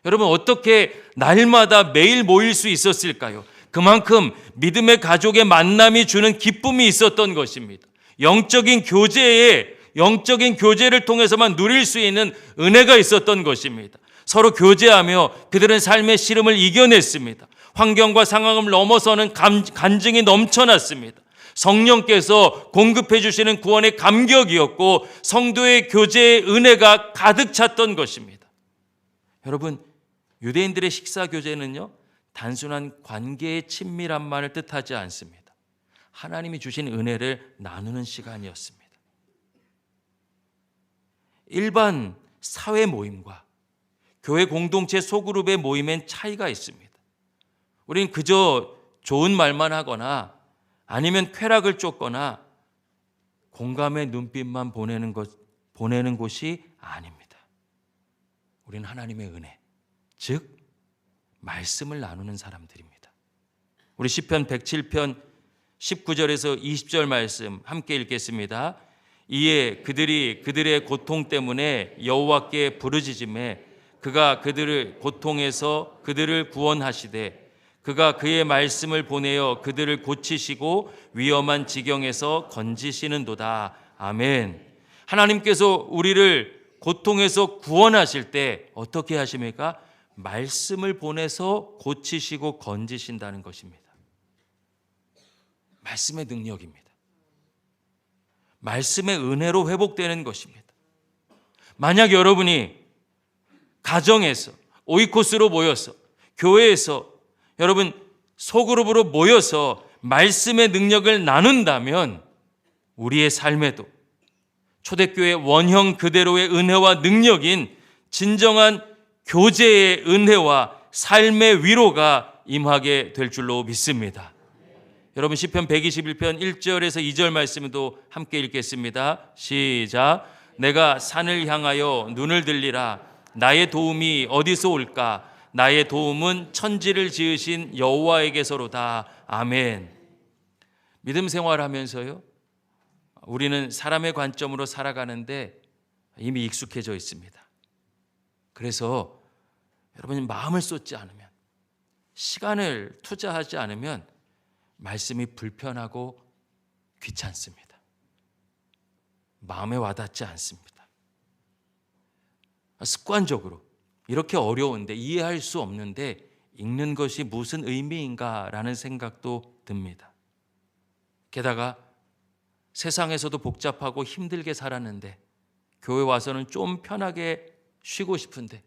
여러분, 어떻게 날마다 매일 모일 수 있었을까요? 그만큼 믿음의 가족의 만남이 주는 기쁨이 있었던 것입니다. 영적인 교제를 통해서만 누릴 수 있는 은혜가 있었던 것입니다. 서로 교제하며 그들은 삶의 시름을 이겨냈습니다. 환경과 상황을 넘어서는 간증이 넘쳐났습니다. 성령께서 공급해 주시는 구원의 감격이었고 성도의 교제의 은혜가 가득 찼던 것입니다. 여러분, 유대인들의 식사 교제는요, 단순한 관계의 친밀함만을 뜻하지 않습니다. 하나님이 주신 은혜를 나누는 시간이었습니다. 일반 사회 모임과 교회 공동체 소그룹의 모임엔 차이가 있습니다. 우리는 그저 좋은 말만 하거나 아니면 쾌락을 쫓거나 공감의 눈빛만 보내는 곳이 아닙니다. 우리는 하나님의 은혜, 즉 말씀을 나누는 사람들입니다. 우리 시편 107편 19절에서 20절 말씀 함께 읽겠습니다. 이에 그들이 그들의 고통 때문에 여호와께 부르짖음에 그가 그들을 고통에서 그들을 구원하시되 그가 그의 말씀을 보내어 그들을 고치시고 위험한 지경에서 건지시는도다. 아멘. 하나님께서 우리를 고통에서 구원하실 때 어떻게 하십니까? 말씀을 보내서 고치시고 건지신다는 것입니다. 말씀의 능력입니다. 말씀의 은혜로 회복되는 것입니다. 만약 여러분이 가정에서 오이코스로 모여서 교회에서 여러분 소그룹으로 모여서 말씀의 능력을 나눈다면 우리의 삶에도 초대교회 원형 그대로의 은혜와 능력인 진정한 교제의 은혜와 삶의 위로가 임하게 될 줄로 믿습니다. 여러분 시편 121편 1절에서 2절 말씀도 함께 읽겠습니다. 시작. 내가 산을 향하여 눈을 들리라. 나의 도움이 어디서 올까? 나의 도움은 천지를 지으신 여호와에게서로다. 아멘. 믿음 생활하면서요, 우리는 사람의 관점으로 살아가는데 이미 익숙해져 있습니다. 그래서 여러분이 마음을 쏟지 않으면, 시간을 투자하지 않으면 말씀이 불편하고 귀찮습니다. 마음에 와닿지 않습니다. 습관적으로 이렇게 어려운데, 이해할 수 없는데 읽는 것이 무슨 의미인가라는 생각도 듭니다. 게다가 세상에서도 복잡하고 힘들게 살았는데 교회 와서는 좀 편하게 쉬고 싶은데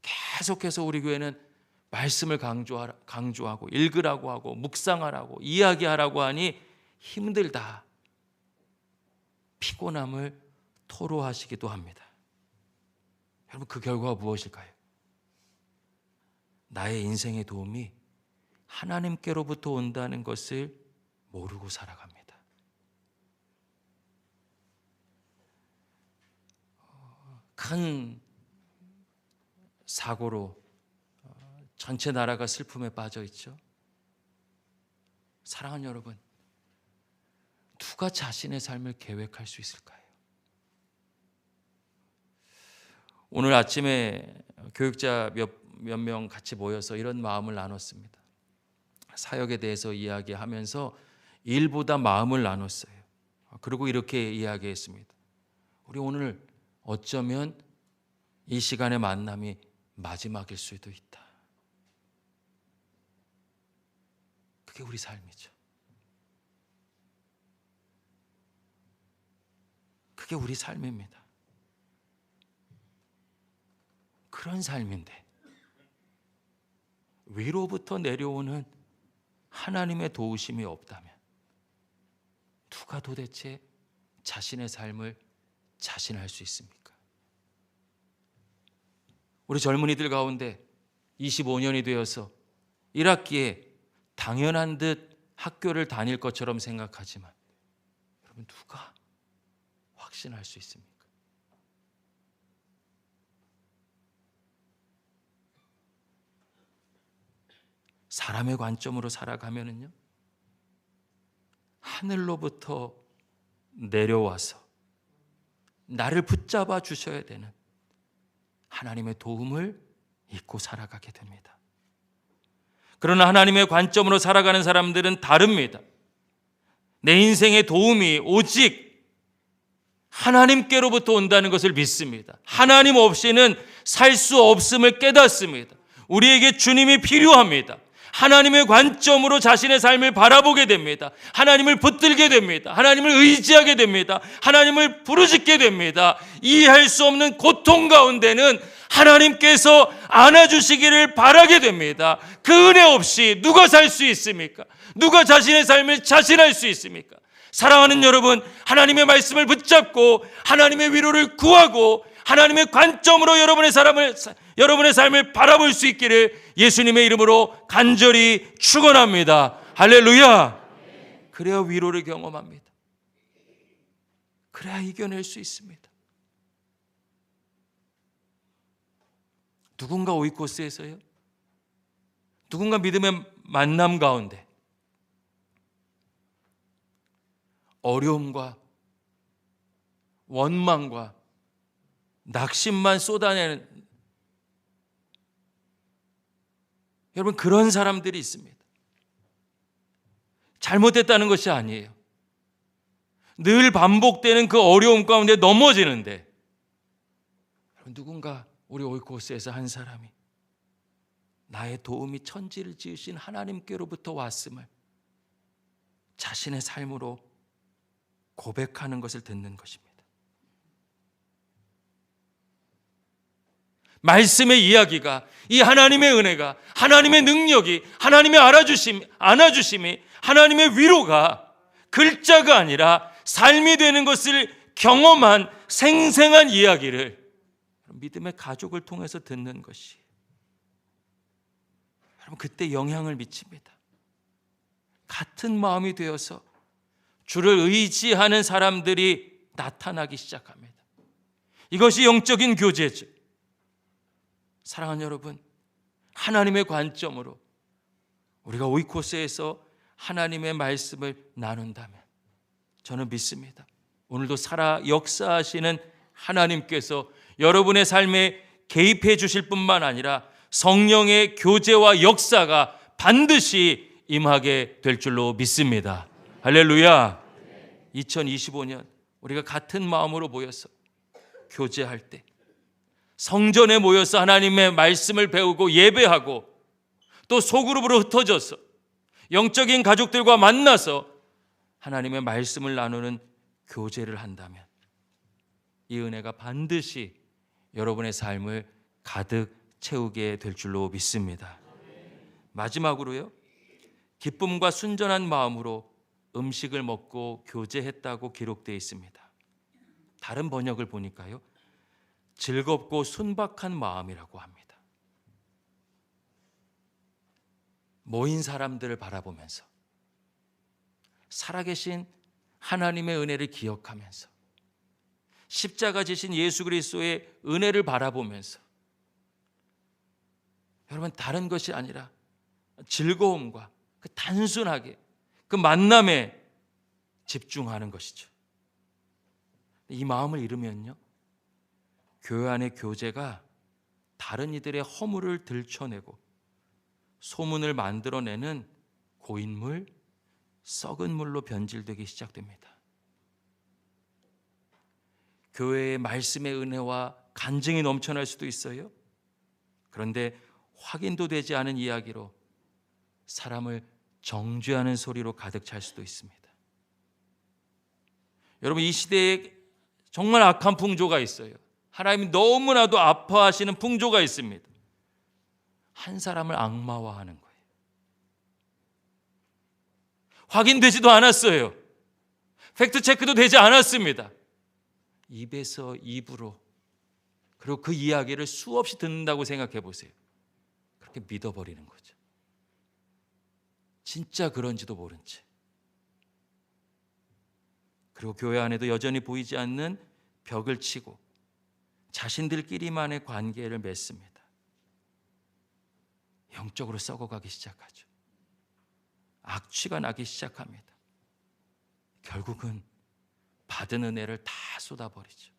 계속해서 우리 교회는 말씀을 강조하고 읽으라고 하고 묵상하라고 이야기하라고 하니 힘들다, 피곤함을 토로하시기도 합니다. 여러분, 그 결과가 무엇일까요? 나의 인생의 도움이 하나님께로부터 온다는 것을 모르고 살아갑니다. 큰 사고로 전체 나라가 슬픔에 빠져 있죠. 사랑하는 여러분, 누가 자신의 삶을 계획할 수 있을까요? 오늘 아침에 교육자 몇 명 같이 모여서 이런 마음을 나눴습니다. 사역에 대해서 이야기하면서 일보다 마음을 나눴어요. 그리고 이렇게 이야기했습니다. 우리 오늘 어쩌면 이 시간의 만남이 마지막일 수도 있다. 그게 우리 삶이죠. 그게 우리 삶입니다. 그런 삶인데 위로부터 내려오는 하나님의 도우심이 없다면 누가 도대체 자신의 삶을 자신할 수 있습니까? 우리 젊은이들 가운데 25년이 되어서 1학기에 당연한 듯 학교를 다닐 것처럼 생각하지만 여러분 누가 확신할 수 있습니까? 사람의 관점으로 살아가면은요, 하늘로부터 내려와서 나를 붙잡아 주셔야 되는 하나님의 도움을 잊고 살아가게 됩니다. 그러나 하나님의 관점으로 살아가는 사람들은 다릅니다. 내 인생의 도움이 오직 하나님께로부터 온다는 것을 믿습니다. 하나님 없이는 살 수 없음을 깨닫습니다. 우리에게 주님이 필요합니다. 하나님의 관점으로 자신의 삶을 바라보게 됩니다. 하나님을 붙들게 됩니다. 하나님을 의지하게 됩니다. 하나님을 부르짖게 됩니다. 이해할 수 없는 고통 가운데는 하나님께서 안아주시기를 바라게 됩니다. 그 은혜 없이 누가 살 수 있습니까? 누가 자신의 삶을 자신할 수 있습니까? 사랑하는 여러분, 하나님의 말씀을 붙잡고 하나님의 위로를 구하고 하나님의 관점으로 여러분의 삶을 바라볼 수 있기를 예수님의 이름으로 간절히 축원합니다. 할렐루야. 그래야 위로를 경험합니다. 그래야 이겨낼 수 있습니다. 누군가 오이코스에서요, 누군가 믿음의 만남 가운데 어려움과 원망과 낙심만 쏟아내는 여러분, 그런 사람들이 있습니다. 잘못됐다는 것이 아니에요. 늘 반복되는 그 어려움 가운데 넘어지는데 누군가 우리 오이코스에서 한 사람이 나의 도움이 천지를 지으신 하나님께로부터 왔음을 자신의 삶으로 고백하는 것을 듣는 것입니다. 말씀의 이야기가, 이 하나님의 은혜가, 하나님의 능력이, 하나님의 안아주심이, 하나님의 위로가 글자가 아니라 삶이 되는 것을 경험한 생생한 이야기를 믿음의 가족을 통해서 듣는 것이 여러분, 그때 영향을 미칩니다. 같은 마음이 되어서 주를 의지하는 사람들이 나타나기 시작합니다. 이것이 영적인 교제죠. 사랑하는 여러분, 하나님의 관점으로 우리가 오이코스에서 하나님의 말씀을 나눈다면 저는 믿습니다. 오늘도 살아 역사하시는 하나님께서 여러분의 삶에 개입해 주실 뿐만 아니라 성령의 교제와 역사가 반드시 임하게 될 줄로 믿습니다. 할렐루야. 2025년 우리가 같은 마음으로 모여서 교제할 때, 성전에 모여서 하나님의 말씀을 배우고 예배하고 또 소그룹으로 흩어져서 영적인 가족들과 만나서 하나님의 말씀을 나누는 교제를 한다면 이 은혜가 반드시 여러분의 삶을 가득 채우게 될 줄로 믿습니다. 마지막으로요, 기쁨과 순전한 마음으로 음식을 먹고 교제했다고 기록되어 있습니다. 다른 번역을 보니까요, 즐겁고 순박한 마음이라고 합니다. 모인 사람들을 바라보면서 살아계신 하나님의 은혜를 기억하면서 십자가 지신 예수 그리스도의 은혜를 바라보면서 여러분, 다른 것이 아니라 즐거움과 그 단순하게 그 만남에 집중하는 것이죠. 이 마음을 잃으면요, 교회 안의 교제가 다른 이들의 허물을 들춰내고 소문을 만들어내는 고인물, 썩은 물로 변질되기 시작됩니다. 교회의 말씀의 은혜와 간증이 넘쳐날 수도 있어요. 그런데 확인도 되지 않은 이야기로 사람을 정죄하는 소리로 가득 찰 수도 있습니다. 여러분, 이 시대에 정말 악한 풍조가 있어요. 하나님이 너무나도 아파하시는 풍조가 있습니다. 한 사람을 악마화하는 거예요. 확인되지도 않았어요. 팩트체크도 되지 않았습니다. 입에서 입으로, 그리고 그 이야기를 수없이 듣는다고 생각해 보세요. 그렇게 믿어버리는 거죠. 진짜 그런지도 모른 채. 그리고 교회 안에도 여전히 보이지 않는 벽을 치고 자신들끼리만의 관계를 맺습니다. 영적으로 썩어가기 시작하죠. 악취가 나기 시작합니다. 결국은 받은 은혜를 다 쏟아버리죠.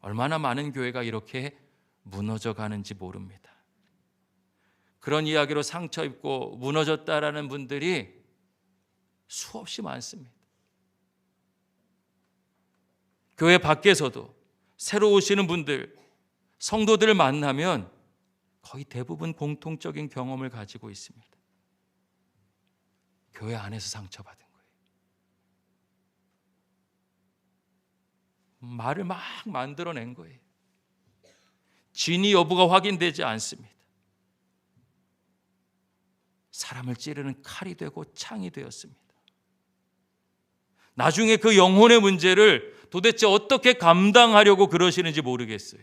얼마나 많은 교회가 이렇게 무너져 가는지 모릅니다. 그런 이야기로 상처 입고 무너졌다라는 분들이 수없이 많습니다. 교회 밖에서도 새로 오시는 분들, 성도들을 만나면 거의 대부분 공통적인 경험을 가지고 있습니다. 교회 안에서 상처받은 거예요. 말을 막 만들어낸 거예요. 진위 여부가 확인되지 않습니다. 사람을 찌르는 칼이 되고 창이 되었습니다. 나중에 그 영혼의 문제를 도대체 어떻게 감당하려고 그러시는지 모르겠어요.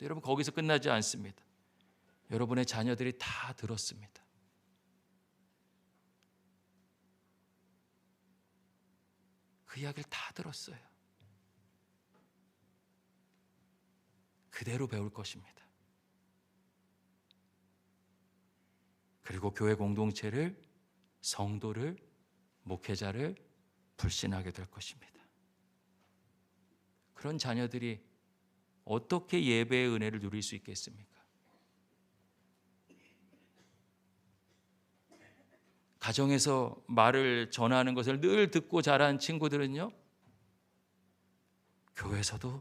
여러분, 거기서 끝나지 않습니다. 여러분의 자녀들이 다 들었습니다. 그 이야기를 다 들었어요. 그대로 배울 것입니다. 그리고 교회 공동체를, 성도를, 목회자를 불신하게 될 것입니다. 그런 자녀들이 어떻게 예배의 은혜를 누릴 수 있겠습니까? 가정에서 말을 전하는 것을 늘 듣고 자란 친구들은요, 교회에서도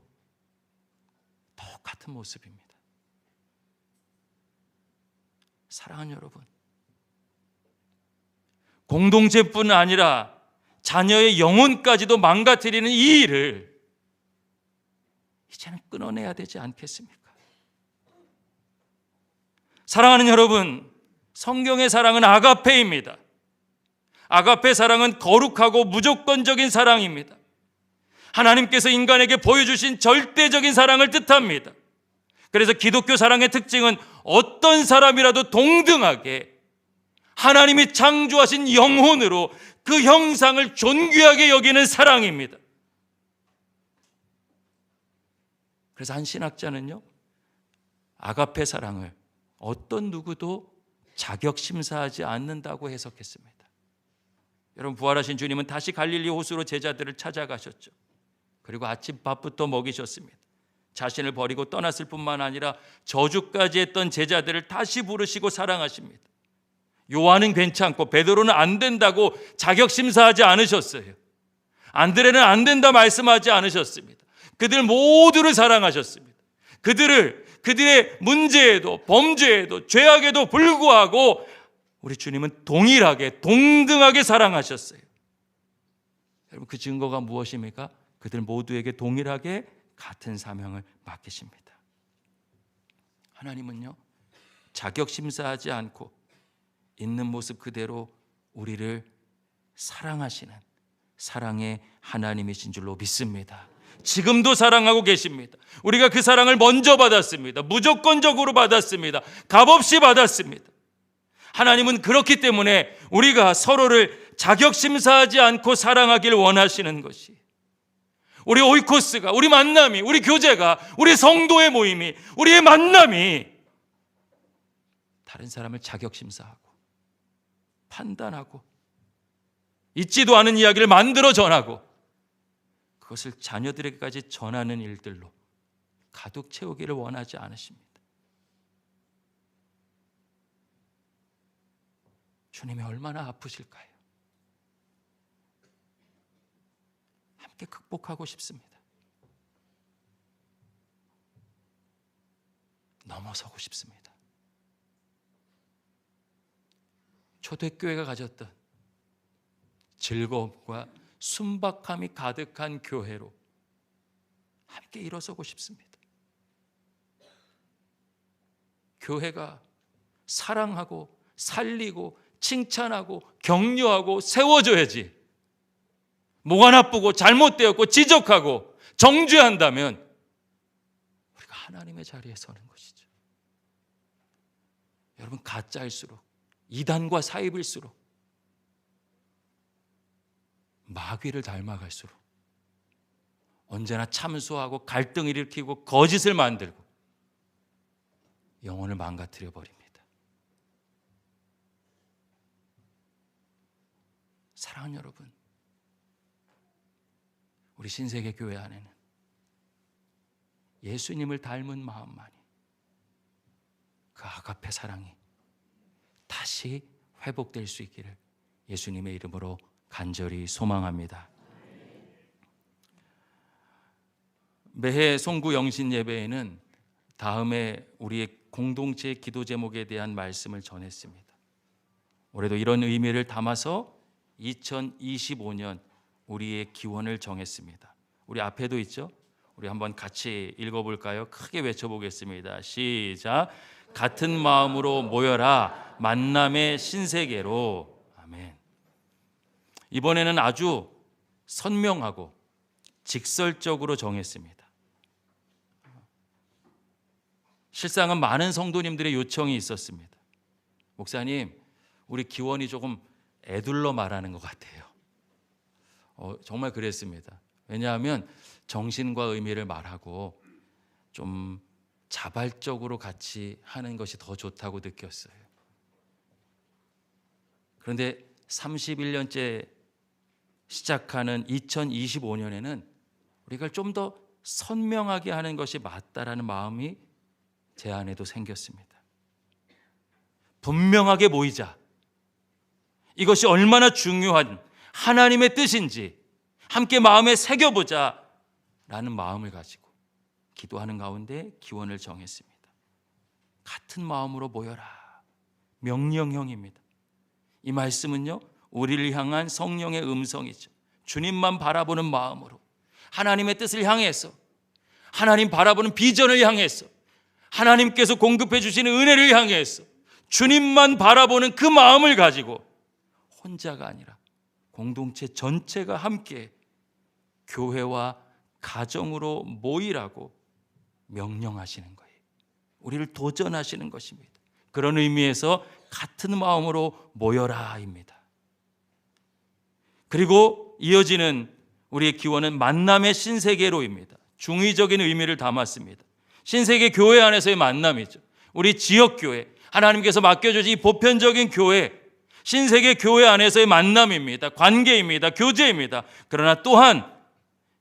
똑같은 모습입니다. 사랑하는 여러분, 공동체뿐 아니라 자녀의 영혼까지도 망가뜨리는 이 일을 이제는 끊어내야 되지 않겠습니까? 사랑하는 여러분, 성경의 사랑은 아가페입니다. 아가페 사랑은 거룩하고 무조건적인 사랑입니다. 하나님께서 인간에게 보여주신 절대적인 사랑을 뜻합니다. 그래서 기독교 사랑의 특징은 어떤 사람이라도 동등하게 하나님이 창조하신 영혼으로 그 형상을 존귀하게 여기는 사랑입니다. 그래서 한 신학자는요, 아가페 사랑을 어떤 누구도 자격심사하지 않는다고 해석했습니다. 여러분, 부활하신 주님은 다시 갈릴리 호수로 제자들을 찾아가셨죠. 그리고 아침밥부터 먹이셨습니다. 자신을 버리고 떠났을 뿐만 아니라 저주까지 했던 제자들을 다시 부르시고 사랑하십니다. 요한은 괜찮고 베드로는 안 된다고 자격심사하지 않으셨어요. 안드레는 안 된다 말씀하지 않으셨습니다. 그들 모두를 사랑하셨습니다. 그들의 문제에도 범죄에도 죄악에도 불구하고 우리 주님은 동일하게 동등하게 사랑하셨어요. 여러분, 그 증거가 무엇입니까? 그들 모두에게 동일하게 같은 사명을 맡기십니다. 하나님은요, 자격심사하지 않고 있는 모습 그대로 우리를 사랑하시는 사랑의 하나님이신 줄로 믿습니다. 지금도 사랑하고 계십니다. 우리가 그 사랑을 먼저 받았습니다. 무조건적으로 받았습니다. 값없이 받았습니다. 하나님은 그렇기 때문에 우리가 서로를 자격심사하지 않고 사랑하길 원하시는 것이, 우리 오이코스가, 우리 만남이, 우리 교제가, 우리 성도의 모임이, 우리의 만남이 다른 사람을 자격심사하고 판단하고 있지도 않은 이야기를 만들어 전하고 그것을 자녀들에게까지 전하는 일들로 가득 채우기를 원하지 않으십니다. 주님이 얼마나 아프실까요? 함께 극복하고 싶습니다. 넘어서고 싶습니다. 초대교회가 가졌던 즐거움과 순박함이 가득한 교회로 함께 일어서고 싶습니다. 교회가 사랑하고 살리고 칭찬하고 격려하고 세워줘야지, 뭐가 나쁘고 잘못되었고 지적하고 정죄한다면 우리가 하나님의 자리에 서는 것이죠. 여러분, 가짜일수록, 이단과 사입일수록, 마귀를 닮아갈수록 언제나 참소하고 갈등을 일으키고 거짓을 만들고 영혼을 망가뜨려 버립니다. 사랑하는 여러분, 우리 신세계 교회 안에는 예수님을 닮은 마음만이, 그 아가페 사랑이 다시 회복될 수 있기를 예수님의 이름으로 간절히 소망합니다. 매해 송구 영신 예배에는 다음에 우리의 공동체 기도 제목에 대한 말씀을 전했습니다. 올해도 이런 의미를 담아서 2025년 우리의 기원을 정했습니다. 우리 앞에도 있죠? 우리 한번 같이 읽어볼까요? 크게 외쳐보겠습니다. 시작. 같은 마음으로 모여라, 만남의 신세계로. 아멘. 이번에는 아주 선명하고 직설적으로 정했습니다. 실상은 많은 성도님들의 요청이 있었습니다. 목사님, 우리 기원이 조금 애둘러 말하는 것 같아요. 정말 그랬습니다. 왜냐하면 정신과 의미를 말하고 좀 자발적으로 같이 하는 것이 더 좋다고 느꼈어요. 그런데 31년째 시작하는 2025년에는 우리가 좀 더 선명하게 하는 것이 맞다라는 마음이 제 안에도 생겼습니다. 분명하게 모이자. 이것이 얼마나 중요한 하나님의 뜻인지 함께 마음에 새겨보자 라는 마음을 가지고 기도하는 가운데 기원을 정했습니다. 같은 마음으로 모여라. 명령형입니다. 이 말씀은요, 우리를 향한 성령의 음성이죠. 주님만 바라보는 마음으로, 하나님의 뜻을 향해서, 하나님 바라보는 비전을 향해서, 하나님께서 공급해 주시는 은혜를 향해서 주님만 바라보는 그 마음을 가지고 혼자가 아니라 공동체 전체가 함께 교회와 가정으로 모이라고 명령하시는 거예요. 우리를 도전하시는 것입니다. 그런 의미에서 같은 마음으로 모여라입니다. 그리고 이어지는 우리의 기원은 만남의 신세계로입니다. 중의적인 의미를 담았습니다. 신세계 교회 안에서의 만남이죠. 우리 지역교회, 하나님께서 맡겨주신 이 보편적인 교회, 신세계 교회 안에서의 만남입니다. 관계입니다. 교제입니다. 그러나 또한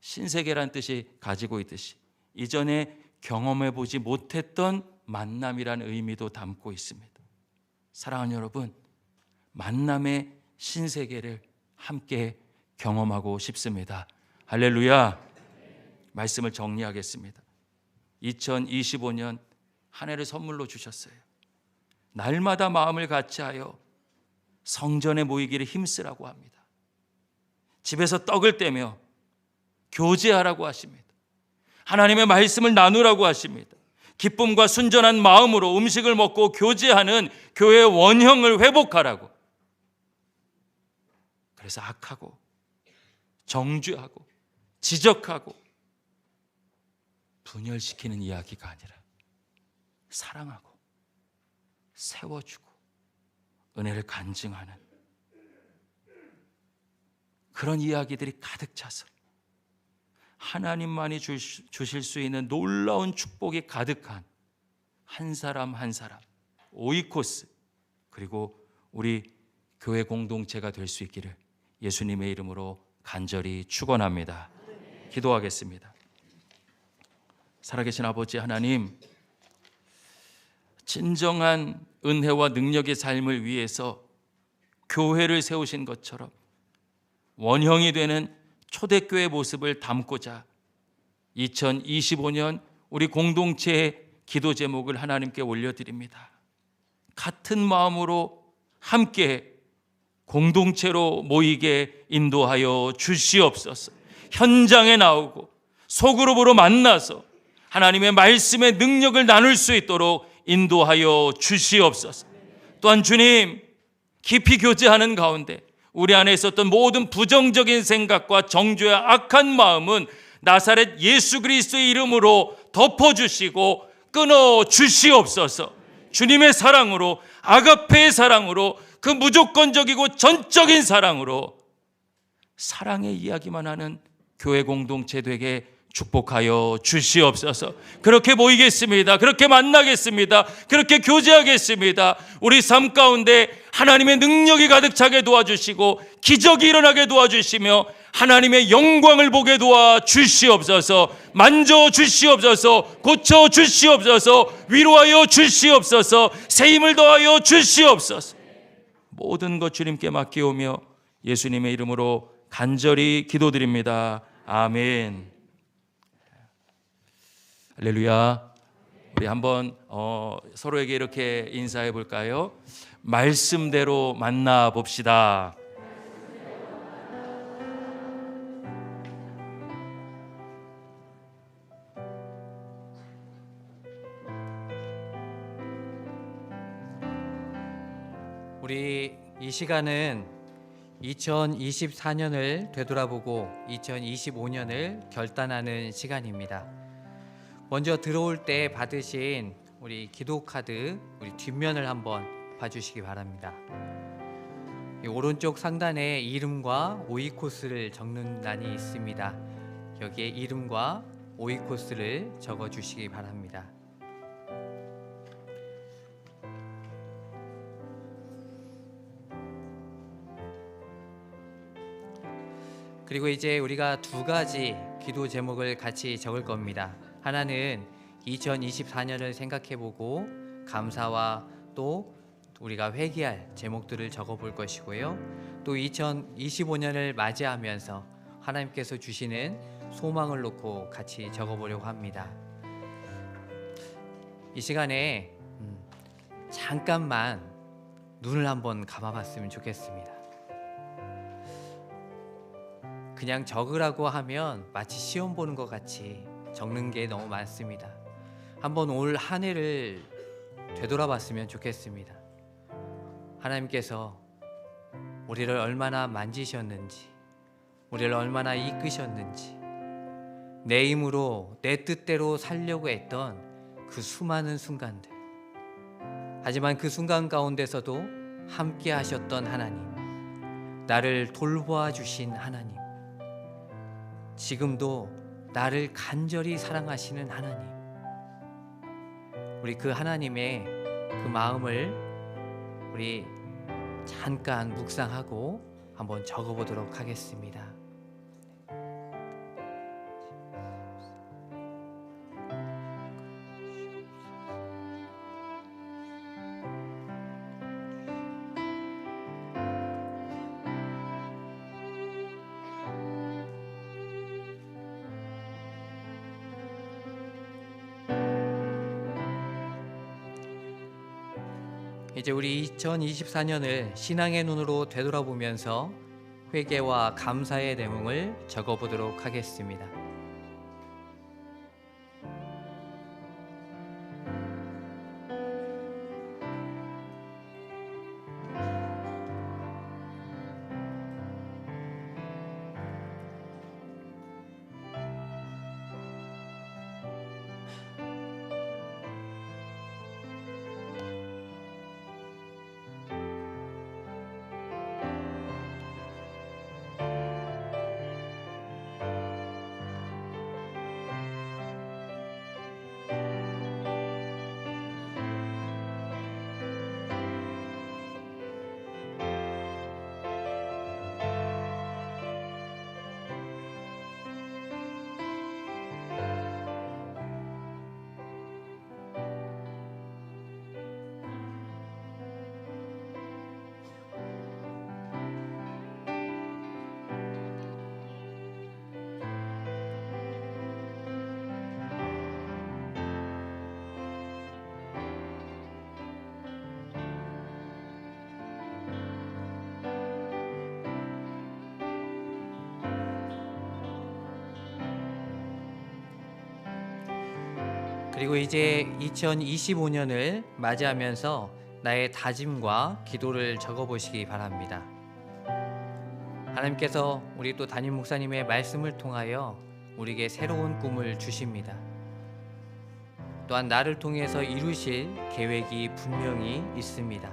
신세계란 뜻이 가지고 있듯이 이전에 경험해보지 못했던 만남이라는 의미도 담고 있습니다. 사랑하는 여러분, 만남의 신세계를 함께 경험하고 싶습니다. 할렐루야. 말씀을 정리하겠습니다. 2025년 한 해를 선물로 주셨어요. 날마다 마음을 같이하여 성전에 모이기를 힘쓰라고 합니다. 집에서 떡을 떼며 교제하라고 하십니다. 하나님의 말씀을 나누라고 하십니다. 기쁨과 순전한 마음으로 음식을 먹고 교제하는 교회의 원형을 회복하라고. 그래서 악하고 정죄하고 지적하고 분열시키는 이야기가 아니라 사랑하고 세워주고 은혜를 간증하는 그런 이야기들이 가득 차서 하나님만이 주실 수 있는 놀라운 축복이 가득한 한 사람 한 사람, 오이코스, 그리고 우리 교회 공동체가 될 수 있기를 예수님의 이름으로 간절히 축원합니다. 기도하겠습니다. 살아계신 아버지 하나님, 진정한 은혜와 능력의 삶을 위해서 교회를 세우신 것처럼 원형이 되는 초대교회 모습을 담고자 2025년 우리 공동체의 기도 제목을 하나님께 올려드립니다. 같은 마음으로 함께 공동체로 모이게 인도하여 주시옵소서. 현장에 나오고 소그룹으로 만나서 하나님의 말씀의 능력을 나눌 수 있도록 인도하여 주시옵소서. 또한 주님, 깊이 교제하는 가운데 우리 안에 있었던 모든 부정적인 생각과 정죄와 악한 마음은 나사렛 예수 그리스도의 이름으로 덮어주시고 끊어 주시옵소서. 주님의 사랑으로, 아가페의 사랑으로, 그 무조건적이고 전적인 사랑으로 사랑의 이야기만 하는 교회 공동체 되게 축복하여 주시옵소서. 그렇게 모이겠습니다. 그렇게 만나겠습니다. 그렇게 교제하겠습니다. 우리 삶 가운데 하나님의 능력이 가득 차게 도와주시고 기적이 일어나게 도와주시며 하나님의 영광을 보게 도와주시옵소서. 만져주시옵소서. 고쳐주시옵소서. 위로하여 주시옵소서. 새 힘을 더하여 주시옵소서. 모든 것 주님께 맡기오며 예수님의 이름으로 간절히 기도드립니다. 아멘. 할렐루야. 우리 한번 서로에게 이렇게 인사해 볼까요? 말씀대로 만나 봅시다. 우리 이 시간은 2024년을 되돌아보고 2025년을 결단하는 시간입니다. 먼저 들어올 때 받으신 우리 기도 카드 우리 뒷면을 한번 봐주시기 바랍니다. 이 오른쪽 상단에 이름과 오이 코스를 적는欄이 있습니다. 여기에 이름과 오이 코스를 적어주시기 바랍니다. 그리고 이제 우리가 두 가지 기도 제목을 같이 적을 겁니다. 하나는 2024년을 생각해보고 감사와 또 우리가 회개할 제목들을 적어볼 것이고요. 또 2025년을 맞이하면서 하나님께서 주시는 소망을 놓고 같이 적어보려고 합니다. 이 시간에 잠깐만 눈을 한번 감아봤으면 좋겠습니다. 그냥 적으라고 하면 마치 시험 보는 것 같이 적는 게 너무 많습니다. 한번 올 한 해를 되돌아봤으면 좋겠습니다. 하나님께서 우리를 얼마나 만지셨는지, 우리를 얼마나 이끄셨는지, 내 힘으로 내 뜻대로 살려고 했던 그 수많은 순간들, 하지만 그 순간 가운데서도 함께 하셨던 하나님, 나를 돌보아 주신 하나님, 지금도 나를 간절히 사랑하시는 하나님, 우리 그 하나님의 그 마음을 우리 잠깐 묵상하고 한번 적어보도록 하겠습니다. 이제 우리 2024년을 신앙의 눈으로 되돌아보면서 회개와 감사의 내용을 적어보도록 하겠습니다. 그리고 이제 2025년을 맞이하면서 나의 다짐과 기도를 적어보시기 바랍니다. 하나님께서 우리 또 담임 목사님의 말씀을 통하여 우리에게 새로운 꿈을 주십니다. 또한 나를 통해서 이루실 계획이 분명히 있습니다.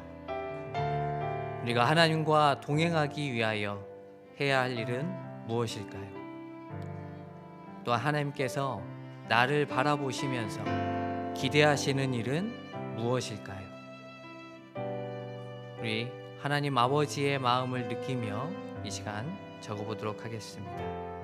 우리가 하나님과 동행하기 위하여 해야 할 일은 무엇일까요? 또한 하나님께서 나를 바라보시면서 기대하시는 일은 무엇일까요? 우리 하나님 아버지의 마음을 느끼며 이 시간 적어보도록 하겠습니다.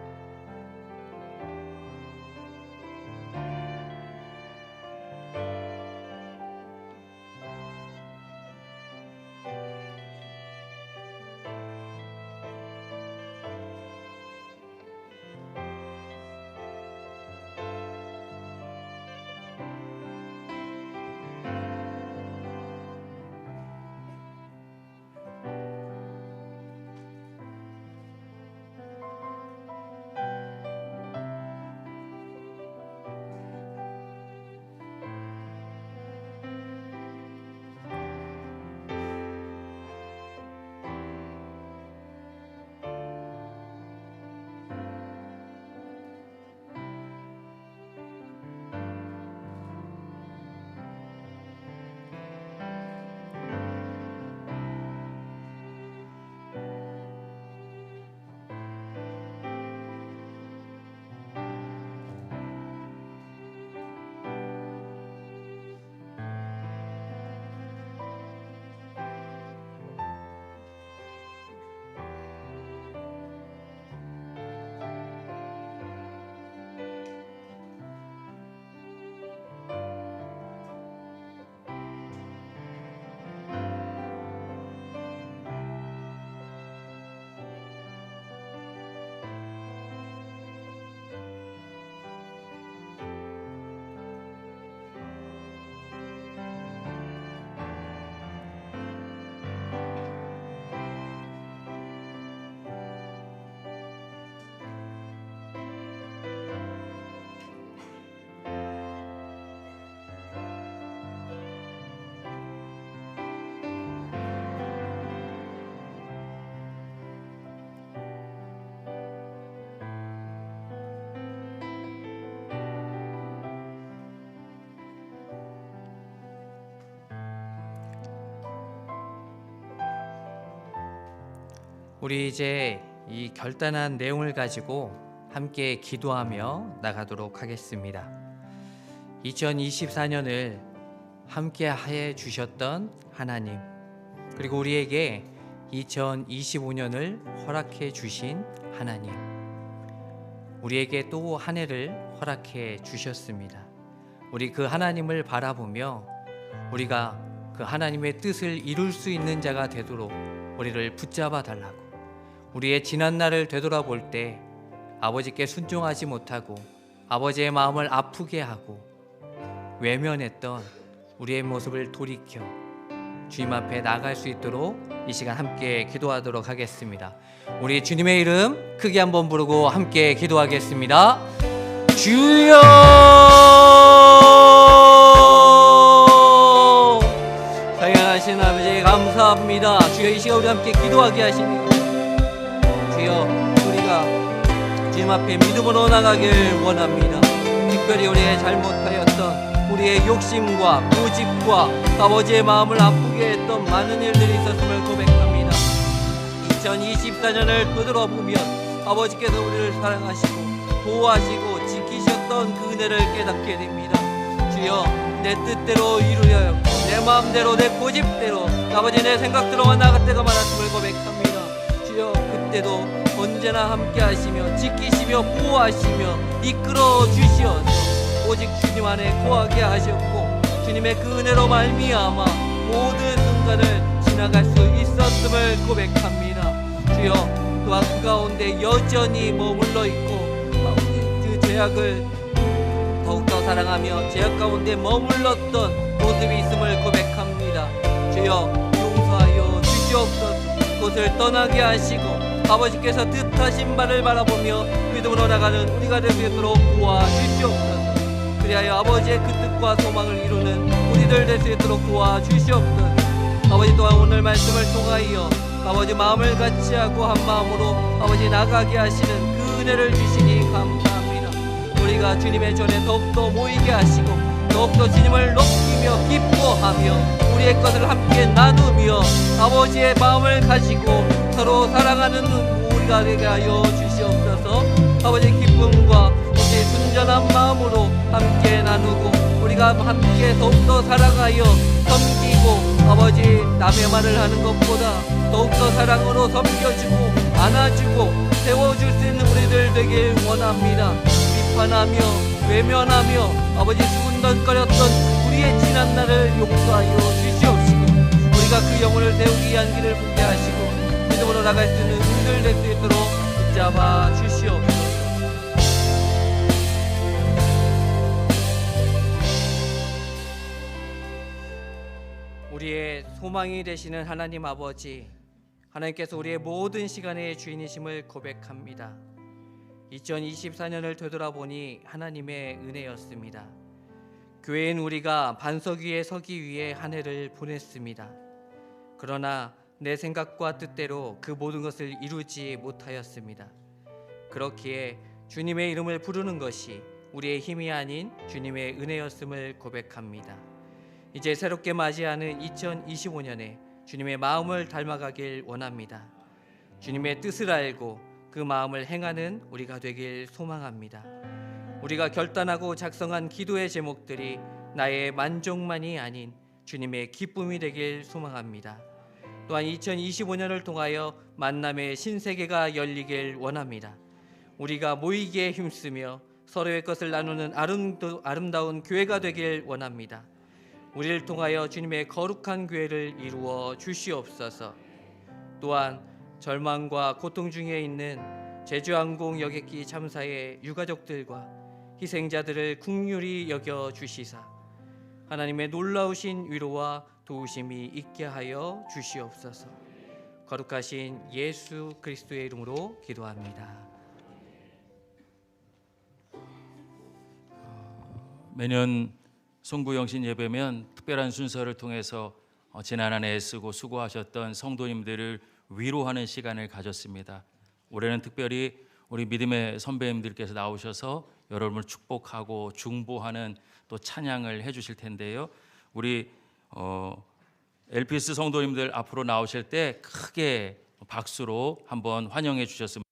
우리 이제 이 결단한 내용을 가지고 함께 기도하며 나가도록 하겠습니다. 2024년을 함께 해 주셨던 하나님, 그리고 우리에게 2025년을 허락해 주신 하나님, 우리에게 또 한 해를 허락해 주셨습니다. 우리 그 하나님을 바라보며 우리가 그 하나님의 뜻을 이룰 수 있는 자가 되도록 우리를 붙잡아 달라고, 우리의 지난 날을 되돌아볼 때 아버지께 순종하지 못하고 아버지의 마음을 아프게 하고 외면했던 우리의 모습을 돌이켜 주님 앞에 나갈 수 있도록 이 시간 함께 기도하도록 하겠습니다. 우리 주님의 이름 크게 한번 부르고 함께 기도하겠습니다. 주여, 사랑하신 아버지 감사합니다. 주여, 이 시간 우리 함께 기도하게 하시니 주여, 우리가 주님 앞에 믿음으로 나가길 원합니다. 특별히 우리의 잘못하였던 우리의 욕심과 고집과 아버지의 마음을 아프게 했던 많은 일들이 있었음을 고백합니다. 2024년을 되돌아보면 아버지께서 우리를 사랑하시고 보호하시고 지키셨던 그 은혜를 깨닫게 됩니다. 주여, 내 뜻대로 이루려 내 마음대로 내 고집대로 아버지 내 생각대로만 나갈 때가 많았음을 고백합니다. 주여, 그때도 언제나 함께 하시며 지키시며 보호하시며 이끌어 주시어서 오직 주님 안에 거하게 하셨고 주님의 그 은혜로 말미암아 모든 순간을 지나갈 수 있었음을 고백합니다. 주여, 또한 그 가운데 여전히 머물러 있고 그 죄악을 더욱더 사랑하며 죄악 가운데 머물렀던 모습이 있음을 고백합니다. 주여, 용서하여 주시옵소서. 곳을 떠나게 하시고 아버지께서 뜻하신 바를 바라보며 믿음으로 나가는 우리가 될 수 있도록 도와주시옵소서. 그리하여 아버지의 그 뜻과 소망을 이루는 우리들 될 수 있도록 도와주시옵소서. 아버지 또한 오늘 말씀을 통하여 아버지 마음을 같이 하고 한 마음으로 아버지 나가게 하시는 그 은혜를 주시니 감사합니다. 우리가 주님의 전에 더욱더 모이게 하시고 더욱더 주님을 높이며 기뻐하며 우리의 것을 함께 나누며 아버지의 마음을 가지고 서로 사랑하는 우리가 되게 하여 주시옵소서. 아버지 기쁨과 우리의 순전한 마음으로 함께 나누고 우리가 함께 더욱더 살아가여 섬기고 아버지 남의 말을 하는 것보다 더욱더 사랑으로 섬겨주고 안아주고 세워줄 수 있는 우리들 되길 원합니다. 비판하며 외면하며 아버지 수군덕거렸던 우리의 지난 날을 용서하여 주시옵시고 우리가 그 영혼을 세우기 위한 길을 보게 하시고 믿음으로 나갈 수 있는 우리들 될 수 있도록 붙잡아 주시옵소서. 우리의 소망이 되시는 하나님 아버지, 하나님께서 우리의 모든 시간의 주인이심을 고백합니다. 2024년을 되돌아보니 하나님의 은혜였습니다. 교회인 우리가 반석 위에 서기 위해 한 해를 보냈습니다. 그러나 내 생각과 뜻대로 그 모든 것을 이루지 못하였습니다. 그렇기에 주님의 이름을 부르는 것이 우리의 힘이 아닌 주님의 은혜였음을 고백합니다. 이제 새롭게 맞이하는 2025년에 주님의 마음을 닮아가길 원합니다. 주님의 뜻을 알고 그 마음을 행하는 우리가 되길 소망합니다. 우리가 결단하고 작성한 기도의 제목들이 나의 만족만이 아닌 주님의 기쁨이 되길 소망합니다. 또한 2025년을 통하여 만남의 신세계가 열리길 원합니다. 우리가 모이기에 힘쓰며 서로의 것을 나누는 아름다운 교회가 되길 원합니다. 우리를 통하여 주님의 거룩한 교회를 이루어 주시옵소서. 또한 절망과 고통 중에 있는 제주항공 여객기 참사의 유가족들과 희생자들을 긍휼히 여겨 주시사 하나님의 놀라우신 위로와 도우심이 있게 하여 주시옵소서. 거룩하신 예수 그리스도의 이름으로 기도합니다. 매년 송구영신 예배면 특별한 순서를 통해서 지난 한 해 애쓰고 수고하셨던 성도님들을 위로하는 시간을 가졌습니다. 올해는 특별히 우리 믿음의 선배님들께서 나오셔서 여러분을 축복하고 중보하는 또 찬양을 해주실 텐데요. 우리 LPS 성도님들 앞으로 나오실 때 크게 박수로 한번 환영해 주셨습니다.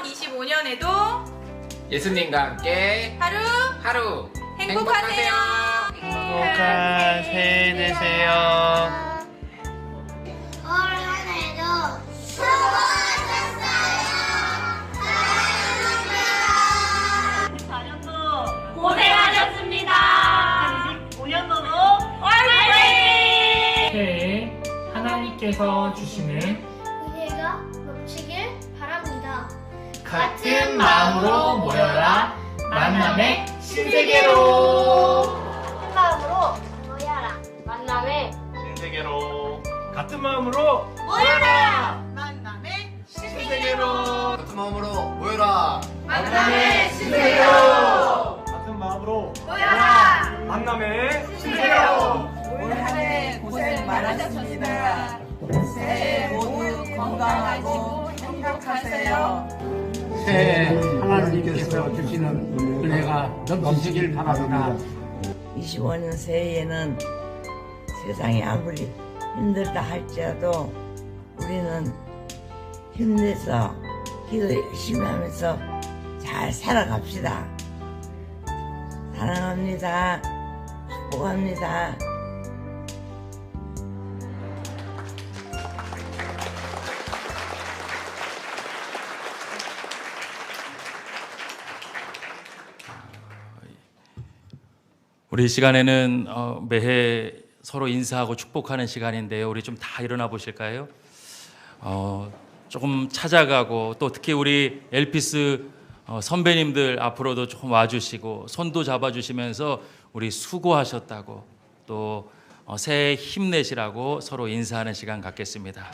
2025년에도 예수님과 함께 하루 행복하세요. 행복한 새해 되세요. 올 한해도 수고하셨어요. 사랑합니다. 24년도 고생하셨습니다. 2025년도도 화이팅! 새해 하나님께서 주시는 은혜가 넘치길 바랍니다. 같은 마음으로 모여라. 만남의 신세계로. 큰 마음으로 모여라. 만남의 신세계로. 같은 마음으로 모여라. 만남의 신세계로. 같은 마음으로 모여라. 만남의 신세계로. 같은 마음으로 모여라. 만남의 신세계로. 올 한해 고생 많으셨습니다. 새해 모두 건강하고 행복하세요. 새해 하나님께서 주시는 은혜가 넘치길 바랍니다. 25년 새해에는 세상이 아무리 힘들다 할지라도 우리는 힘내서 기도 열심히 하면서 잘 살아갑시다. 사랑합니다. 축복합니다. 우리 이 시간에는 매해 서로 인사하고 축복하는 시간인데요. 우리 좀 다 일어나 보실까요? 조금 찾아가고 또 특히 우리 엘피스 선배님들 앞으로도 조금 와주시고 손도 잡아주시면서 우리 수고하셨다고 또 새해 힘내시라고 서로 인사하는 시간 갖겠습니다.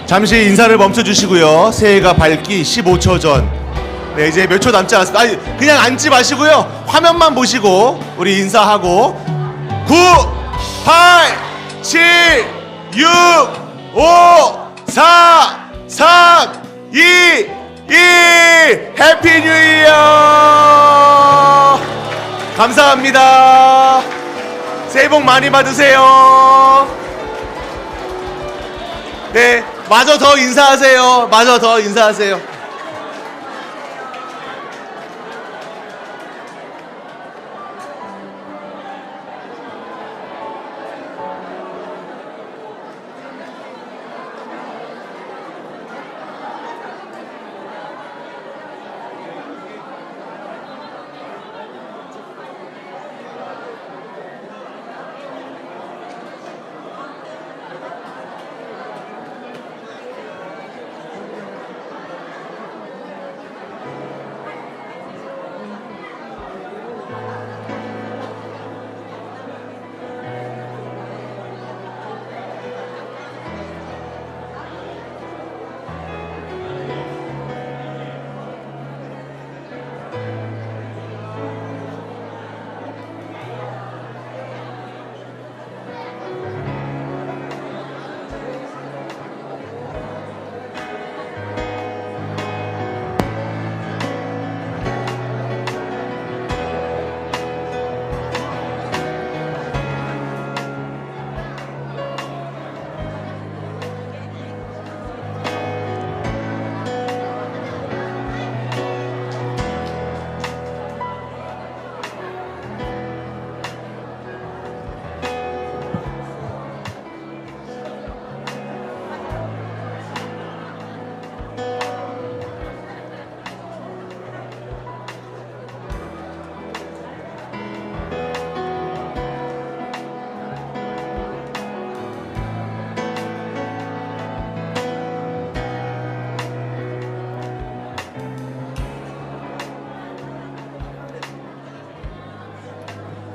잠시 인사를 멈춰 주시고요. 새해가 밝기 15초 전. 네, 이제 몇 초 남지 않았습니다. 아니, 그냥 앉지 마시고요. 화면만 보시고 우리 인사하고 9, 8, 7, 6, 5, 4, 3, 2, 1 해피 뉴 이어! 감사합니다. 새해 복 많이 받으세요. 네, 마저 더 인사하세요. 마저 더 인사하세요.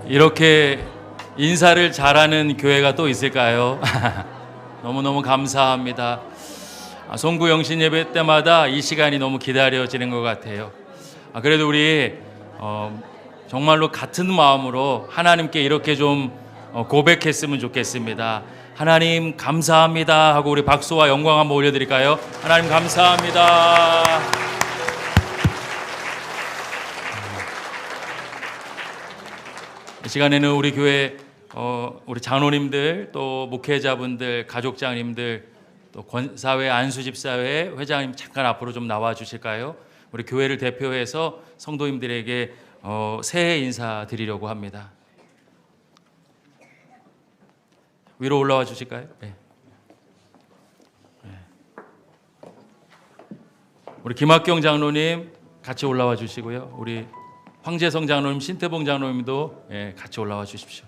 이렇게 인사를 잘하는 교회가 또 있을까요? 너무너무 감사합니다. 송구 영신 예배 때마다 이 시간이 너무 기다려지는 것 같아요. 그래도 우리 정말로 같은 마음으로 하나님께 이렇게 좀 고백했으면 좋겠습니다. 하나님 감사합니다 하고 우리 박수와 영광 한번 올려드릴까요? 하나님 감사합니다. 이 시간에는 우리 교회 우리 장로님들 또 목회자분들 가족장님들 또 권사회 안수집사회 회장님 잠깐 앞으로 좀 나와 주실까요? 우리 교회를 대표해서 성도님들에게 새해 인사 드리려고 합니다. 위로 올라와 주실까요? 네. 우리 김학경 장로님 같이 올라와 주시고요. 우리 황재성 장로님, 신태봉 장로님도 같이 올라와 주십시오.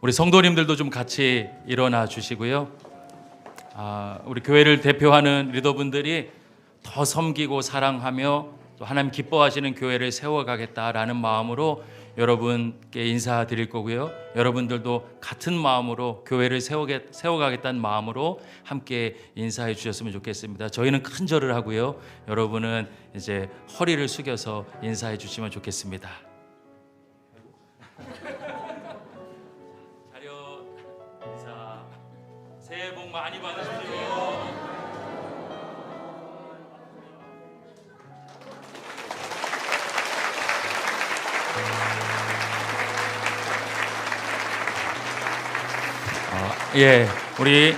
우리 성도님들도 좀 같이 일어나 주시고요. 우리 교회를 대표하는 리더분들이 더 섬기고 사랑하며 또 하나님 기뻐하시는 교회를 세워가겠다라는 마음으로 여러분께 인사드릴 거고요. 여러분들도 같은 마음으로 교회를 세워가겠다는 마음으로 함께 인사해 주셨으면 좋겠습니다. 저희는 큰 절을 하고요. 여러분은 이제 허리를 숙여서 인사해 주시면 좋겠습니다. 차렷 인사. 새해 복 많이 받으십시오. 우리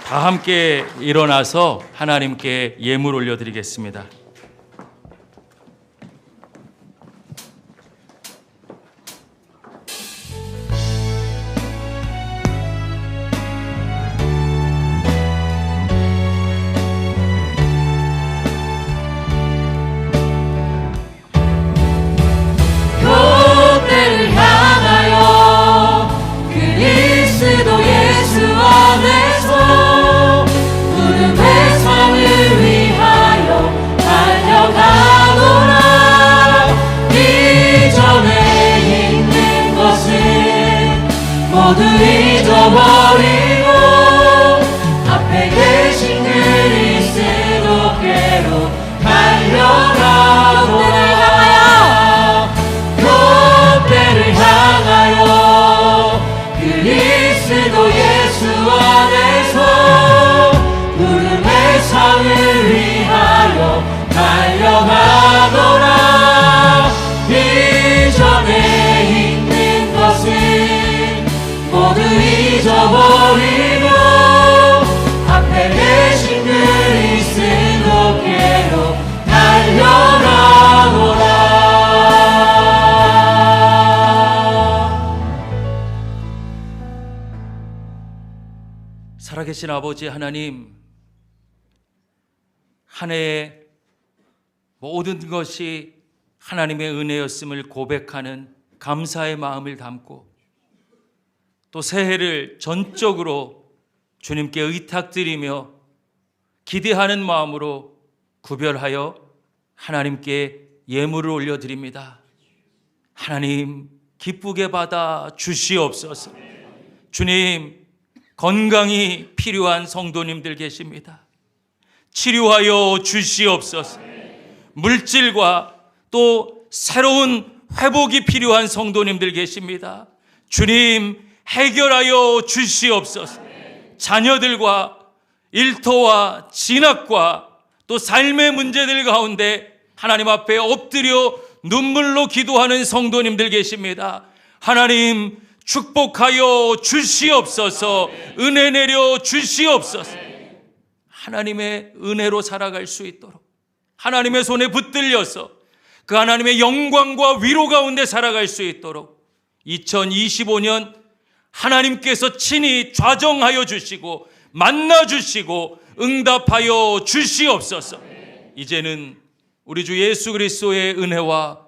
다 함께 일어나서 하나님께 예물 올려드리겠습니다. 교회를 향하여 그리스도 예수 안에서 부름의 상을 위하여 모두 잊어버리고 앞에 계신 그리스도께로 달려가노라. 그때를 향하여 그리스도 예수 안에서 구름의 상을 위하여 달려가노라. 이전에 있는 것을 모두 잊어버리고 앞에 계신 그리스도께로 달려가노라. 살아계신 아버지 하나님, 한 해의 모든 것이 하나님의 은혜였음을 고백하는 감사의 마음을 담고 또 새해를 전적으로 주님께 의탁드리며 기대하는 마음으로 구별하여 하나님께 예물을 올려드립니다. 하나님 기쁘게 받아 주시옵소서. 주님, 건강이 필요한 성도님들 계십니다. 치료하여 주시옵소서. 물질과 또 새로운 회복이 필요한 성도님들 계십니다. 주님, 해결하여 주시옵소서. 자녀들과 일터와 진학과 또 삶의 문제들 가운데 하나님 앞에 엎드려 눈물로 기도하는 성도님들 계십니다. 하나님, 축복하여 주시옵소서. 은혜 내려 주시옵소서. 하나님의 은혜로 살아갈 수 있도록 하나님의 손에 붙들려서 그 하나님의 영광과 위로 가운데 살아갈 수 있도록 2025년 하나님께서 친히 좌정하여 주시고 만나 주시고 응답하여 주시옵소서. 이제는 우리 주 예수 그리스도의 은혜와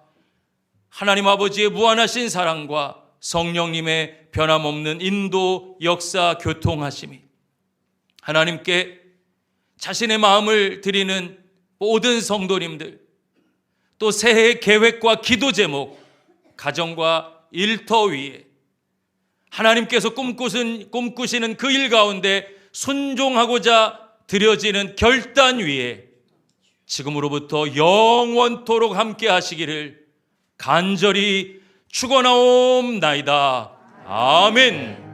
하나님 아버지의 무한하신 사랑과 성령님의 변함없는 인도, 역사, 교통하심이 하나님께 자신의 마음을 드리는 모든 성도님들, 또 새해 계획과 기도 제목, 가정과 일터 위에 하나님께서 꿈꾸시는 그 일 가운데 순종하고자 드려지는 결단 위에 지금으로부터 영원토록 함께 하시기를 간절히 축원하옵나이다. 아멘.